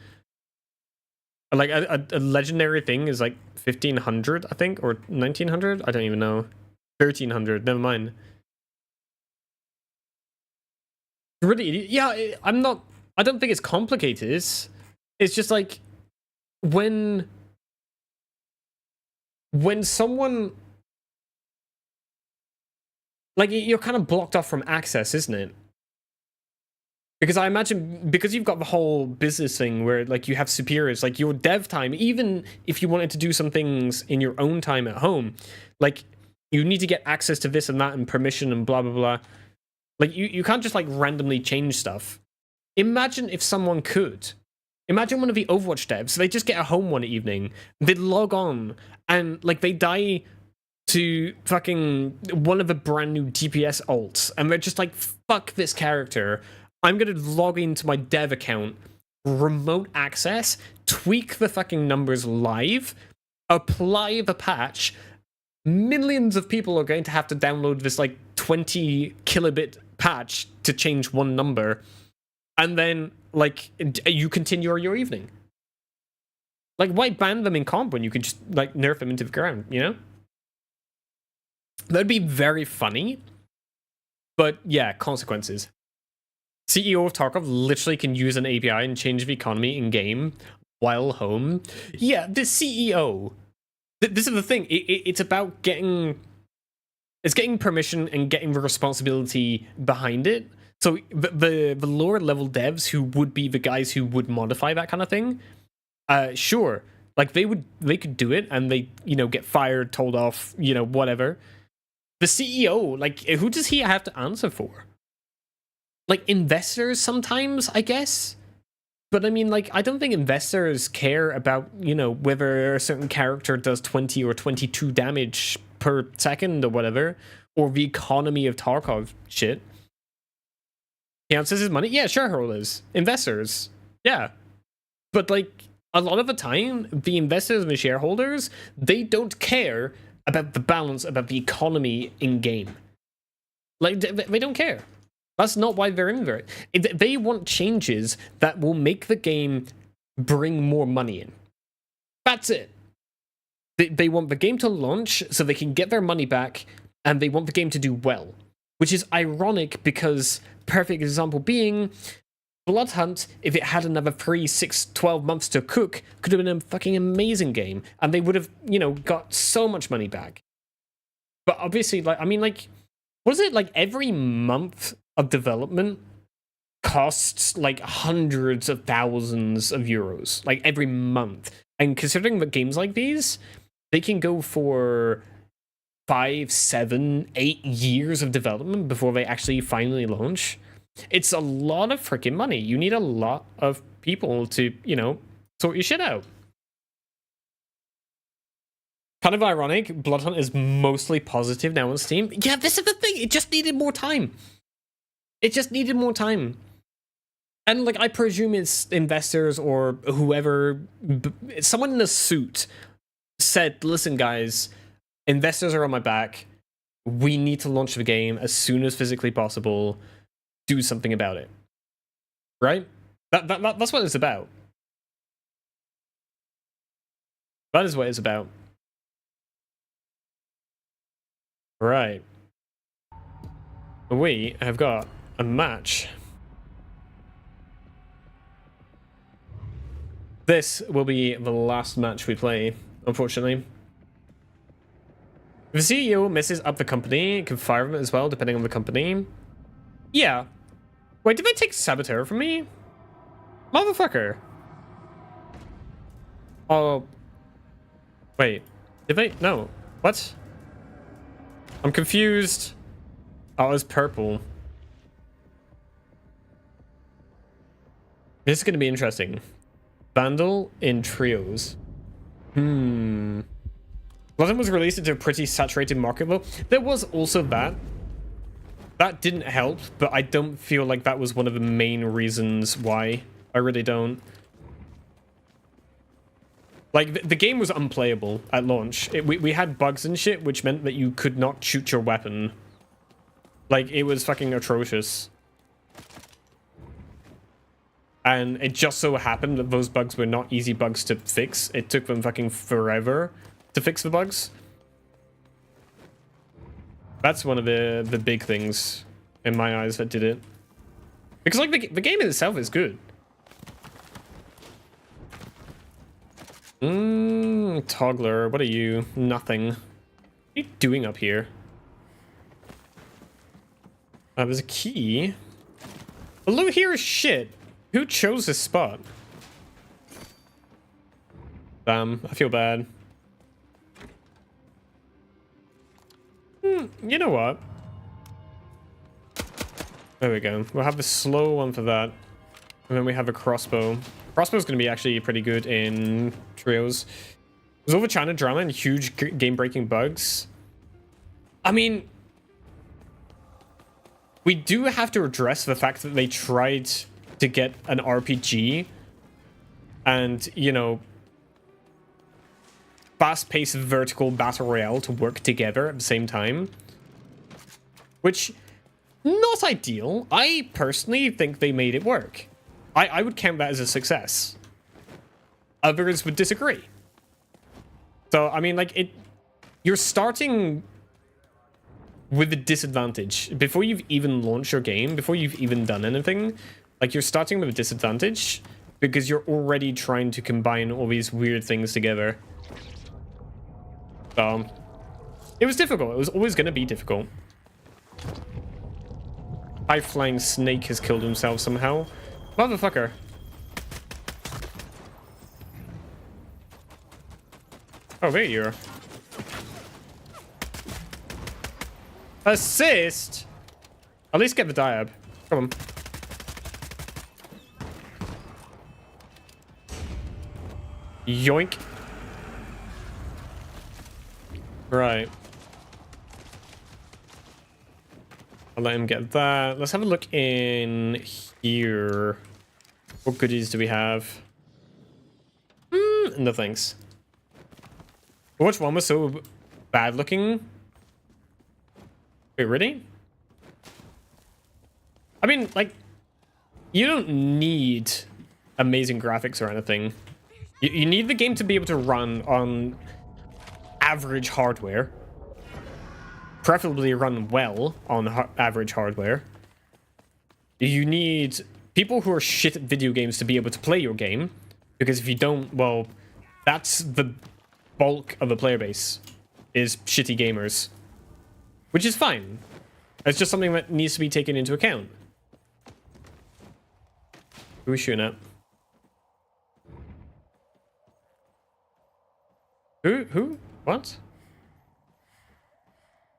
Like, a legendary thing is like 1,500, I think, or 1,900? I don't even know. 1,300, never mind. Really, yeah, I don't think it's complicated. It's just like, when someone, like, you're kind of blocked off from access, isn't it? Because I imagine, because you've got the whole business thing where, like, you have superiors, like, your dev time, even if you wanted to do some things in your own time at home, like, you need to get access to this and that and permission and blah, blah, blah. Like, you can't just, like, randomly change stuff. Imagine if someone could. Imagine one of the Overwatch devs, they just get a home one evening, they log on, and, like, they die to fucking one of the brand new DPS ults, and they're just like, fuck this character, I'm gonna log into my dev account, remote access, tweak the fucking numbers live, apply the patch, millions of people are going to have to download this, like, 20 kilobit patch to change one number, and then, like, you continue your evening. Like, why ban them in comp when you could just, like, nerf them into the ground, you know? That'd be very funny. But, yeah, consequences. CEO of Tarkov literally can use an API and change the economy in-game while home. Yeah, the CEO. This is the thing. It's about getting... It's getting permission and getting the responsibility behind it. So the lower level devs who would be the guys who would modify that kind of thing, sure, like they could do it and they, you know, get fired, told off, you know, whatever. The CEO, like, who does he have to answer for? Like, investors sometimes, I guess. But I mean, like, I don't think investors care about, you know, whether a certain character does 20 or 22 damage per second or whatever, or the economy of Tarkov shit. Counts as his money? Yeah, shareholders, investors, yeah. But, like, a lot of the time, the investors and the shareholders, they don't care about the balance, about the economy in game. Like, they don't care. That's not why they're in there. They want changes that will make the game bring more money in. That's it. They want the game to launch so they can get their money back, and they want the game to do well. Which is ironic because, perfect example being, Bloodhunt, if it had another 3, 6, 12 months to cook, could have been a fucking amazing game. And they would have, you know, got so much money back. But obviously, like, I mean, like, was it like every month of development costs like hundreds of thousands of euros, like every month? And considering that games like these, they can go for 5, 7, 8 years of development before they actually finally launch. It's a lot of freaking money. You need a lot of people to, you know, sort your shit out. Kind of ironic, Bloodhunt is mostly positive now on Steam. Yeah, this is the thing. It just needed more time. It just needed more time. And, like, I presume it's investors or whoever, someone in a suit said, listen, guys, investors are on my back. We need to launch the game as soon as physically possible. Do something about it. Right? That's what it's about. That is what it's about. Right. We have got a match. This will be the last match we play unfortunately. If the CEO messes up the company, it can fire him as well, depending on the company. Yeah. Wait, did they take Saboteur from me? Motherfucker. Oh. Wait. Did they? No. What? I'm confused. Oh, it was purple. This is going to be interesting. Vandal in trios. Bloodhunt was released into a pretty saturated market though. There was also that. That didn't help, but I don't feel like that was one of the main reasons why. I really don't. Like, the game was unplayable at launch. We had bugs and shit, which meant that you could not shoot your weapon. Like, it was fucking atrocious. And it just so happened that those bugs were not easy bugs to fix. It took them fucking forever to fix the bugs. That's one of the big things in my eyes that did it. Because, like, the game itself is good. Toggler, what are you? Nothing. What are you doing up here? There's a key. The loot here is shit. Who chose this spot? Damn, I feel bad. You know what? There we go. We'll have the slow one for that. And then we have a crossbow. Crossbow's going to be actually pretty good in trios. There's all the China drama and huge game-breaking bugs. I mean, we do have to address the fact that they tried to get an RPG and, you know, fast-paced vertical battle royale to work together at the same time. Which, not ideal. I personally think they made it work. I would count that as a success. Others would disagree. So, I mean, like, you're starting with a disadvantage. Before you've even launched your game, before you've even done anything, like, you're starting with a disadvantage because you're already trying to combine all these weird things together. So, it was difficult. It was always going to be difficult. High-flying snake has killed himself somehow. Motherfucker. Oh, there you are. Assist? At least get the diab. Come on. Yoink. Right. I'll let him get that. Let's have a look in here. What goodies do we have? No thanks. Which one was so bad looking? Wait, really? I mean, like, you don't need amazing graphics or anything. You need the game to be able to run on average hardware. Preferably run well on average hardware. You need people who are shit at video games to be able to play your game. Because if you don't, well, that's the bulk of the player base, is shitty gamers. Which is fine. It's just something that needs to be taken into account. Who are we shooting at? Who? What?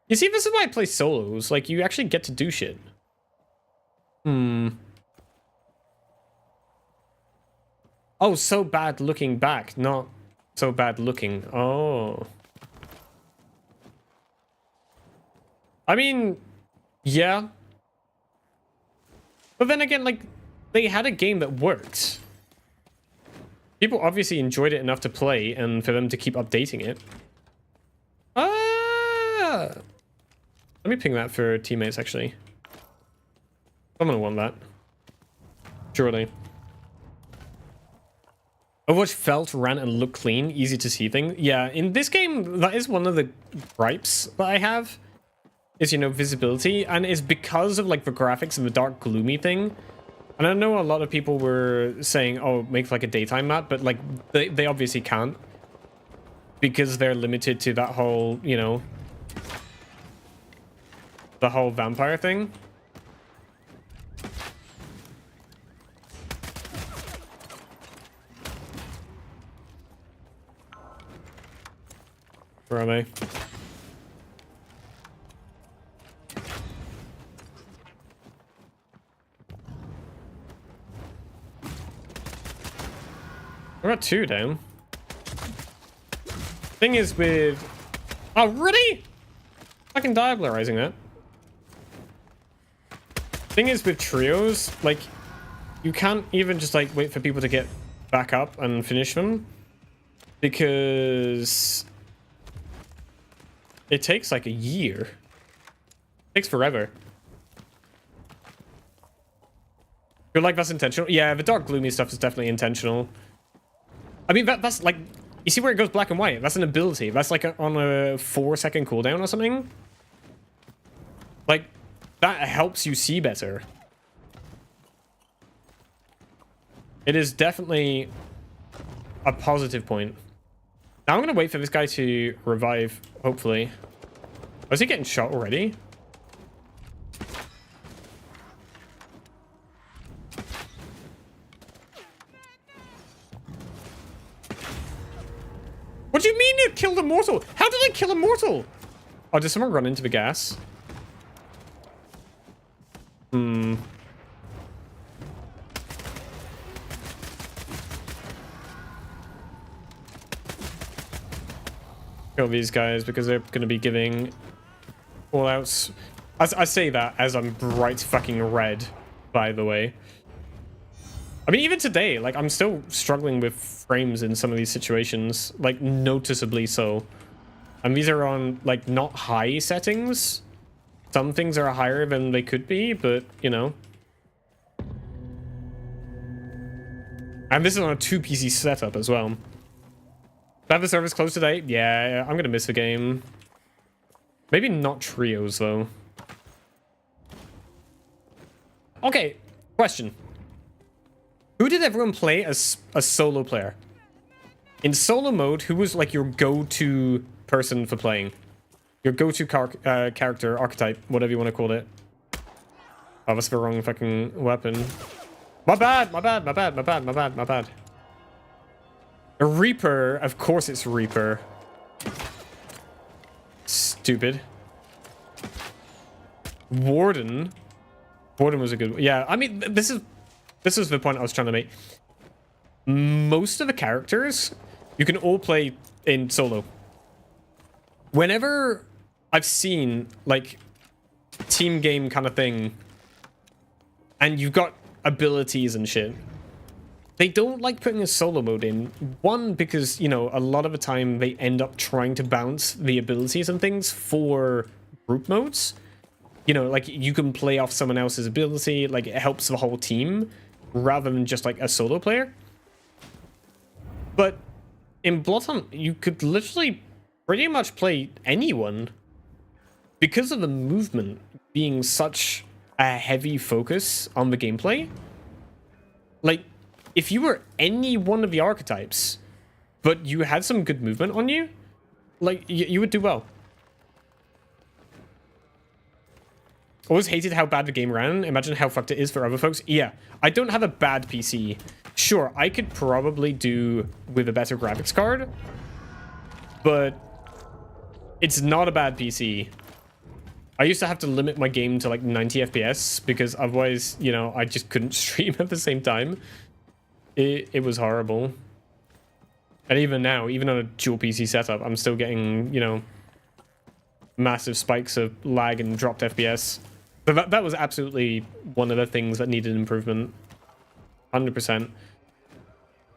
You see, this is why I play solos. Like, you actually get to do shit. Oh, so bad looking back, not so bad looking. Oh. I mean, yeah. But then again, like, they had a game that worked. People obviously enjoyed it enough to play and for them to keep updating it. Ah! Let me ping that for teammates, actually. I'm gonna want that. Surely. Overwatch felt, ran, and looked clean. Easy to see thing. Yeah, in this game, that is one of the gripes that I have. Is, you know, visibility. And it's because of, like, the graphics and the dark, gloomy thing. And I know a lot of people were saying, oh, make, like, a daytime map. But, like, they obviously can't. because they're limited to that whole, you know, the whole vampire thing. Where am I? I got 2 down. Thing is with... Oh, really? Fucking diablerizing that. Thing is with trios, like, you can't even just, like, wait for people to get back up and finish them. Because... it takes, like, a year. It takes forever. Feel like that's intentional? Yeah, the dark gloomy stuff is definitely intentional. I mean, that's like, you see where it goes black and white? That's an ability. That's like on a 4-second cooldown or something. Like, that helps you see better. It is definitely a positive point. Now I'm going to wait for this guy to revive, hopefully. Oh, is he getting shot already? What do you mean it killed a mortal? How did I kill a mortal? Oh, did someone run into the gas? Hmm. Kill these guys because they're going to be giving all outs. I say that as I'm bright fucking red, by the way. I mean, even today, like, I'm still struggling with frames in some of these situations, like, noticeably so. And these are on, like, not high settings. Some things are higher than they could be, but, you know. And this is on a 2 PC setup as well. Have the service closed today? Yeah, I'm gonna miss the game. Maybe not trios, though. Okay, question. Who did everyone play as a solo player? In solo mode, who was like your go-to person for playing? Your go-to character, archetype, whatever you want to call it. Oh, that's the wrong fucking weapon. My bad, my bad, my bad, my bad, my bad, my bad. A Reaper, of course it's Reaper. Stupid. Warden. Warden was a good one. Yeah, I mean, this is the point I was trying to make. Most of the characters, you can all play in solo. Whenever I've seen, like, team game kind of thing, and you've got abilities and shit, they don't like putting a solo mode in. One, because, you know, a lot of the time they end up trying to balance the abilities and things for group modes. You know, like, you can play off someone else's ability, like, it helps the whole team, rather than just, like, a solo player. But in Bloodhunt, you could literally pretty much play anyone. Because of the movement being such a heavy focus on the gameplay. Like, if you were any one of the archetypes, but you had some good movement on you, like, you would do well. Always hated how bad the game ran. Imagine how fucked it is for other folks. Yeah, I don't have a bad PC. Sure, I could probably do with a better graphics card, but it's not a bad PC. I used to have to limit my game to like 90 FPS because otherwise, you know, I just couldn't stream at the same time. It was horrible. And even now, even on a dual PC setup, I'm still getting, you know, massive spikes of lag and dropped FPS. But that was absolutely one of the things that needed improvement. 100%.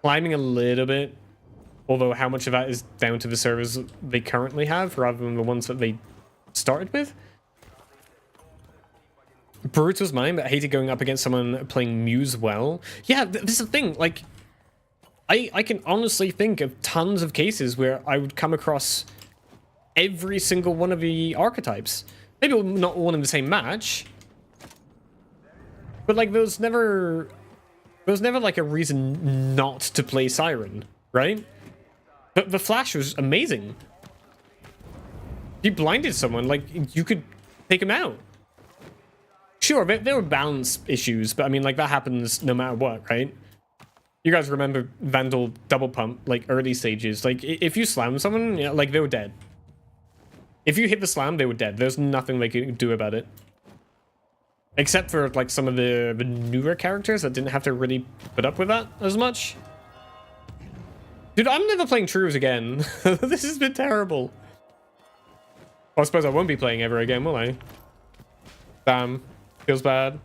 Climbing a little bit, although how much of that is down to the servers they currently have rather than the ones that they started with. Brute was mine, but I hated going up against someone playing Muse well. Yeah, this is the thing. Like, I can honestly think of tons of cases where I would come across every single one of the archetypes. Maybe not all in the same match, but like there was never like a reason not to play Siren, right? But the flash was amazing. If you blinded someone, like, you could take him out. Sure, there were balance issues, but I mean, like, that happens no matter what, right? You guys remember Vandal double pump, like, early stages. Like, if you slam someone, you know, like, they were dead. If you hit the slam, they were dead. There's nothing they could do about it. Except for, like, some of the newer characters that didn't have to really put up with that as much. Dude, I'm never playing Trues again. This has been terrible. Well, I suppose I won't be playing ever again, will I? Damn. Feels bad.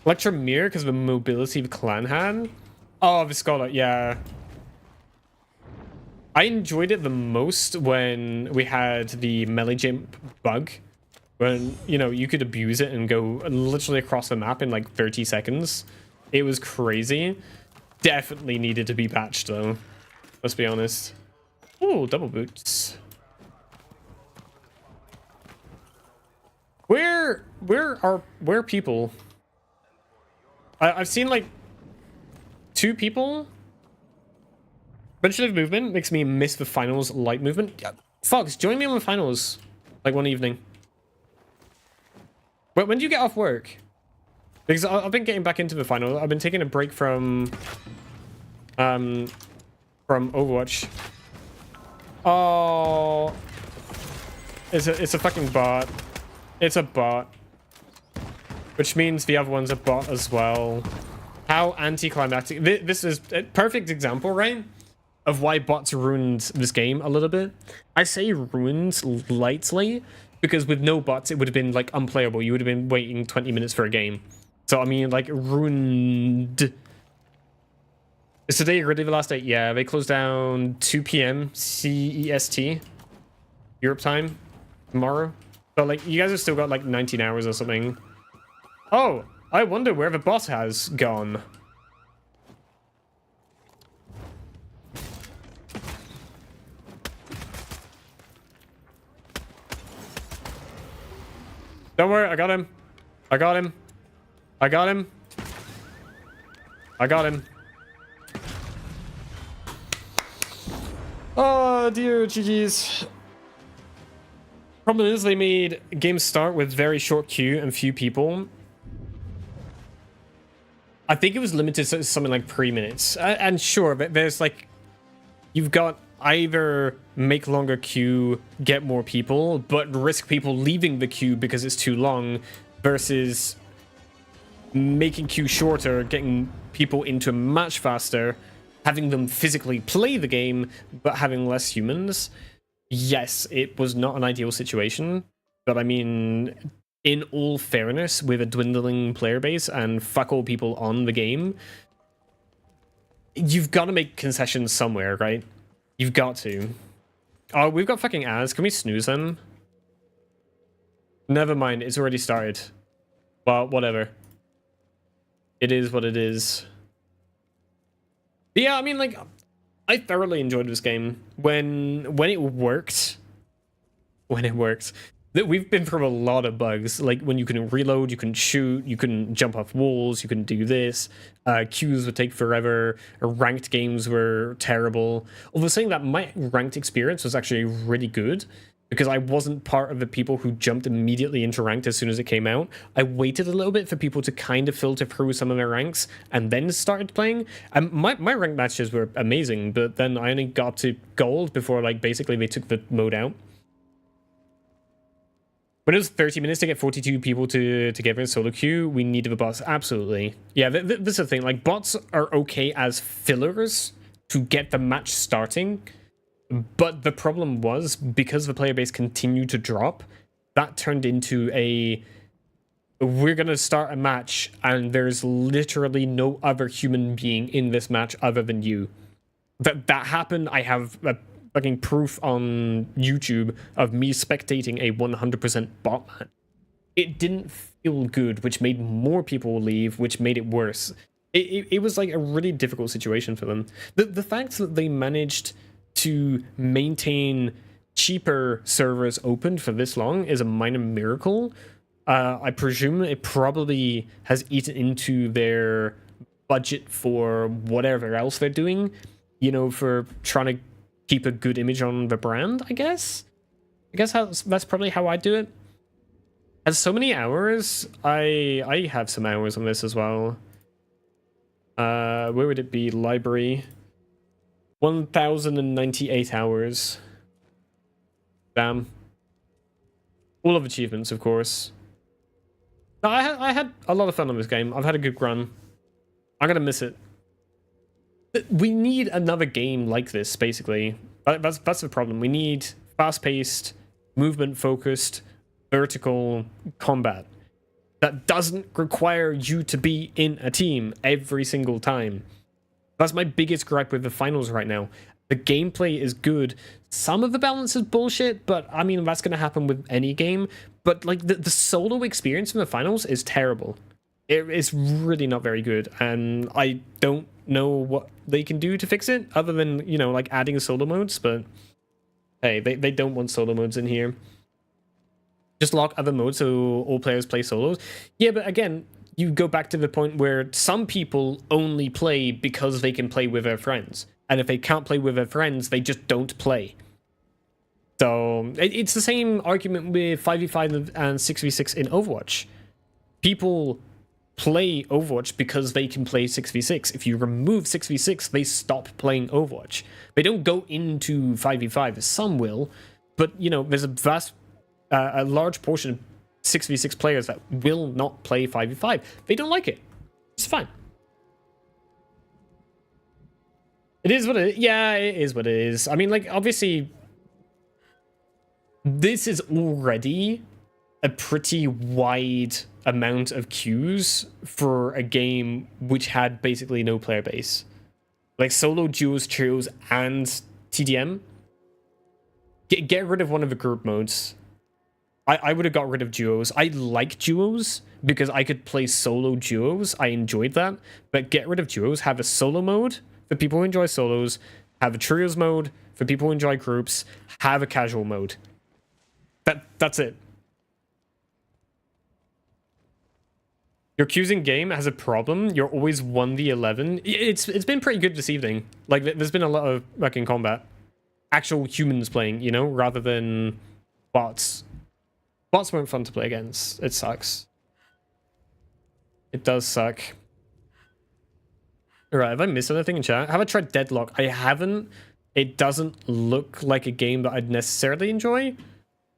Electro Mirror because of the mobility of Clan had? Oh, the Scholar, yeah. I enjoyed it the most when we had the melee jump bug. When, you know, you could abuse it and go literally across the map in like 30 seconds. It was crazy. Definitely needed to be patched though. Let's be honest. Ooh, double boots. Where are people? I've seen like 2 people. Bunch of movement makes me miss the finals light movement. Fox, join me on the finals like one evening. But when do you get off work? Because I've been getting back into the final. I've been taking a break from Overwatch. Oh, it's a fucking bot. It's a bot, which means the other one's a bot as well. How anticlimactic! This is a perfect example, right, of why bots ruined this game a little bit. I say ruined lightly because with no bots, it would have been like unplayable. You would have been waiting 20 minutes for a game. So I mean, like, ruined. Is today really the last day? Yeah, they close down 2 p.m. CEST, Europe time, tomorrow. So like, you guys have still got like 19 hours or something. Oh, I wonder where the bot has gone. Don't worry, I got him. I got him. I got him. I got him. Oh dear, GG's. Problem is they made games start with very short queue and few people. I think it was limited to something like 3 minutes. And sure, but there's like, you've got either make longer queue, get more people, but risk people leaving the queue because it's too long, versus making queue shorter, getting people into a match faster, having them physically play the game, but having less humans. Yes, it was not an ideal situation, but I mean, in all fairness, with a dwindling player base and fuck all people on the game, you've got to make concessions somewhere, right? You've got to. Oh, we've got fucking ads. Can we snooze them? Never mind, it's already started. Well, whatever. It is what it is. But yeah, I mean, like, I thoroughly enjoyed this game when it worked. When it worked. We've been through a lot of bugs, like when you couldn't reload, you couldn't shoot, you couldn't jump off walls, you couldn't do this. Queues would take forever. Ranked games were terrible. Although saying that, my ranked experience was actually really good because I wasn't part of the people who jumped immediately into ranked as soon as it came out. I waited a little bit for people to kind of filter through some of their ranks and then started playing. And my ranked matches were amazing, but then I only got to gold before, like, basically they took the mode out. When it was 30 minutes to get 42 people together in solo queue, we needed the bots. Absolutely. Yeah, this is the thing. Like, bots are okay as fillers to get the match starting. But the problem was, because the player base continued to drop, that turned into a... We're going to start a match, and there's literally no other human being in this match other than you. That happened. I have fucking proof on YouTube of me spectating a 100% bot match. It didn't feel good, which made more people leave, which made it worse. It was like a really difficult situation for them. The fact that they managed to maintain cheaper servers open for this long is a minor miracle. I presume it probably has eaten into their budget for whatever else they're doing, you know, for trying to keep a good image on the brand, I guess. That's probably how I do it. Has so many hours. I have some hours on this as well. Where would it be? Library. 1,098 hours. Damn. All of achievements, of course. No, I had a lot of fun on this game. I've had a good run. I'm gonna miss it. We need another game like this, basically. That's the problem. We need fast-paced, movement-focused, vertical combat that doesn't require you to be in a team every single time. That's my biggest gripe with the finals right now. The gameplay is good. Some of the balance is bullshit, but I mean, that's going to happen with any game. But like the solo experience in the finals is terrible. It's really not very good, and I don't know what they can do to fix it other than, you know, like adding solo modes. But hey, they don't want solo modes in here. Just lock other modes so all players play solos. Yeah, but again, you go back to the point where some people only play because they can play with their friends. And if they can't play with their friends, they just don't play. So it's the same argument with 5v5 and 6v6 in Overwatch. People play Overwatch because they can play 6v6. If you remove 6v6, they stop playing Overwatch. They don't go into 5v5. Some will, but you know, there's a large portion of 6v6 players that will not play 5v5. They don't like it. It's fine. It is what it is. Yeah, it is what it is. I mean, like, obviously, this is already a pretty wide amount of queues for a game which had basically no player base. Like, solo, duos, trios, and TDM. Get rid of one of the group modes. I would have got rid of duos. I like duos because I could play solo duos. I enjoyed that. But get rid of duos. Have a solo mode for people who enjoy solos. Have a trios mode for people who enjoy groups. Have a casual mode. That's it. Your queuing game has a problem. You're always 1v11. It's been pretty good this evening. Like, there's been a lot of fucking combat. Actual humans playing, you know, rather than bots. Bots weren't fun to play against. It sucks. It does suck. Alright, have I missed anything in chat? Have I tried Deadlock? I haven't. It doesn't look like a game that I'd necessarily enjoy.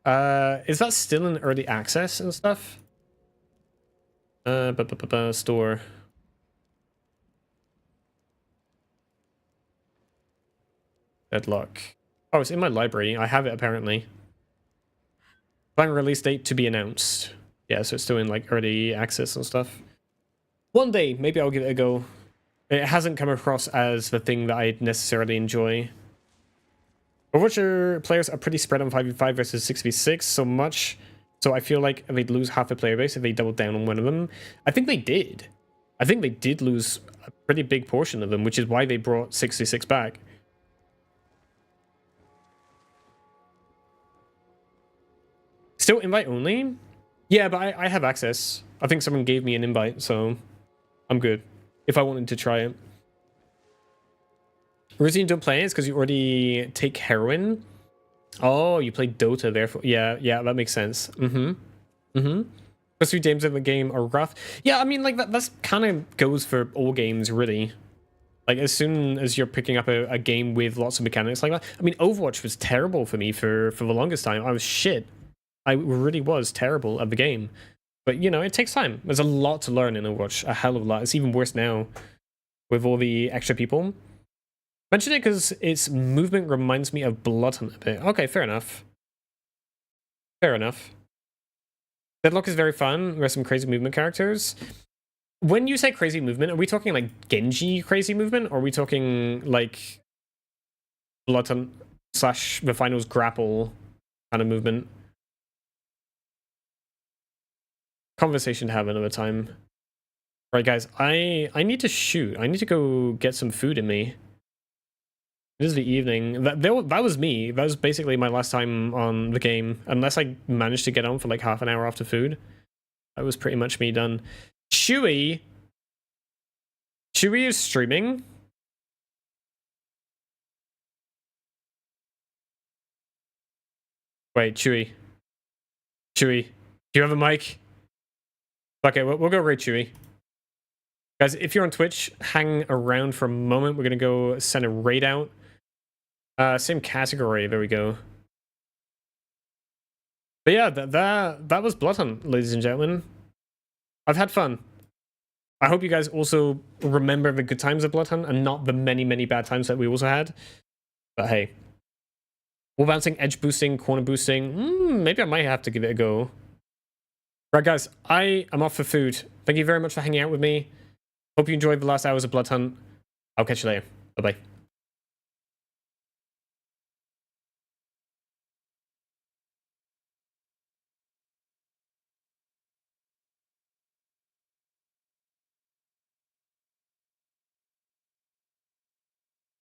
Is that still in early access and stuff? Store. Deadlock. Oh, it's in my library. I have it apparently. Final release date to be announced. Yeah, so it's still in like early access and stuff. One day, maybe I'll give it a go. It hasn't come across as the thing that I'd necessarily enjoy. Overwatch players are pretty spread on 5v5 versus 6v6 so much, so I feel like they'd lose half the player base if they doubled down on one of them. I think they did. I think they did lose a pretty big portion of them, which is why they brought 6v6 back. Still invite only? Yeah, but I have access. I think someone gave me an invite, so I'm good. If I wanted to try it. The reason you don't play it is because you already take heroin. Oh, you play Dota, therefore. Yeah, that makes sense. First few games of the game are rough. Yeah, I mean, like, that's kind of goes for all games, really. Like, as soon as you're picking up a game with lots of mechanics like that. I mean, Overwatch was terrible for me for the longest time. I was shit. I really was terrible at the game. But, you know, it takes time. There's a lot to learn in Overwatch. A hell of a lot. It's even worse now with all the extra people. Mention it because its movement reminds me of Bloodhunt a bit. Okay, fair enough. Fair enough. Deadlock is very fun. There's some crazy movement characters. When you say crazy movement, are we talking like Genji crazy movement? Or are we talking like Bloodhunt / the finals grapple kind of movement? Conversation to have another time. Right, guys, I need to shoot. I need to go get some food in me. It is the evening. That was me. That was basically my last time on the game. Unless I managed to get on for like half an hour after food. That was pretty much me done. Chewy is streaming. Wait, Chewy. Chewy. Do you have a mic? Okay, we'll go raid Chewy. Guys, if you're on Twitch, hang around for a moment. We're going to go send a raid out. Same category. There we go. But yeah, that was Bloodhunt, ladies and gentlemen. I've had fun. I hope you guys also remember the good times of Bloodhunt and not the many, many bad times that we also had. But hey. Wall bouncing, edge boosting, corner boosting. Maybe I might have to give it a go. Right, guys, I am off for food. Thank you very much for hanging out with me. Hope you enjoyed the last hours of Bloodhunt. I'll catch you later. Bye-bye.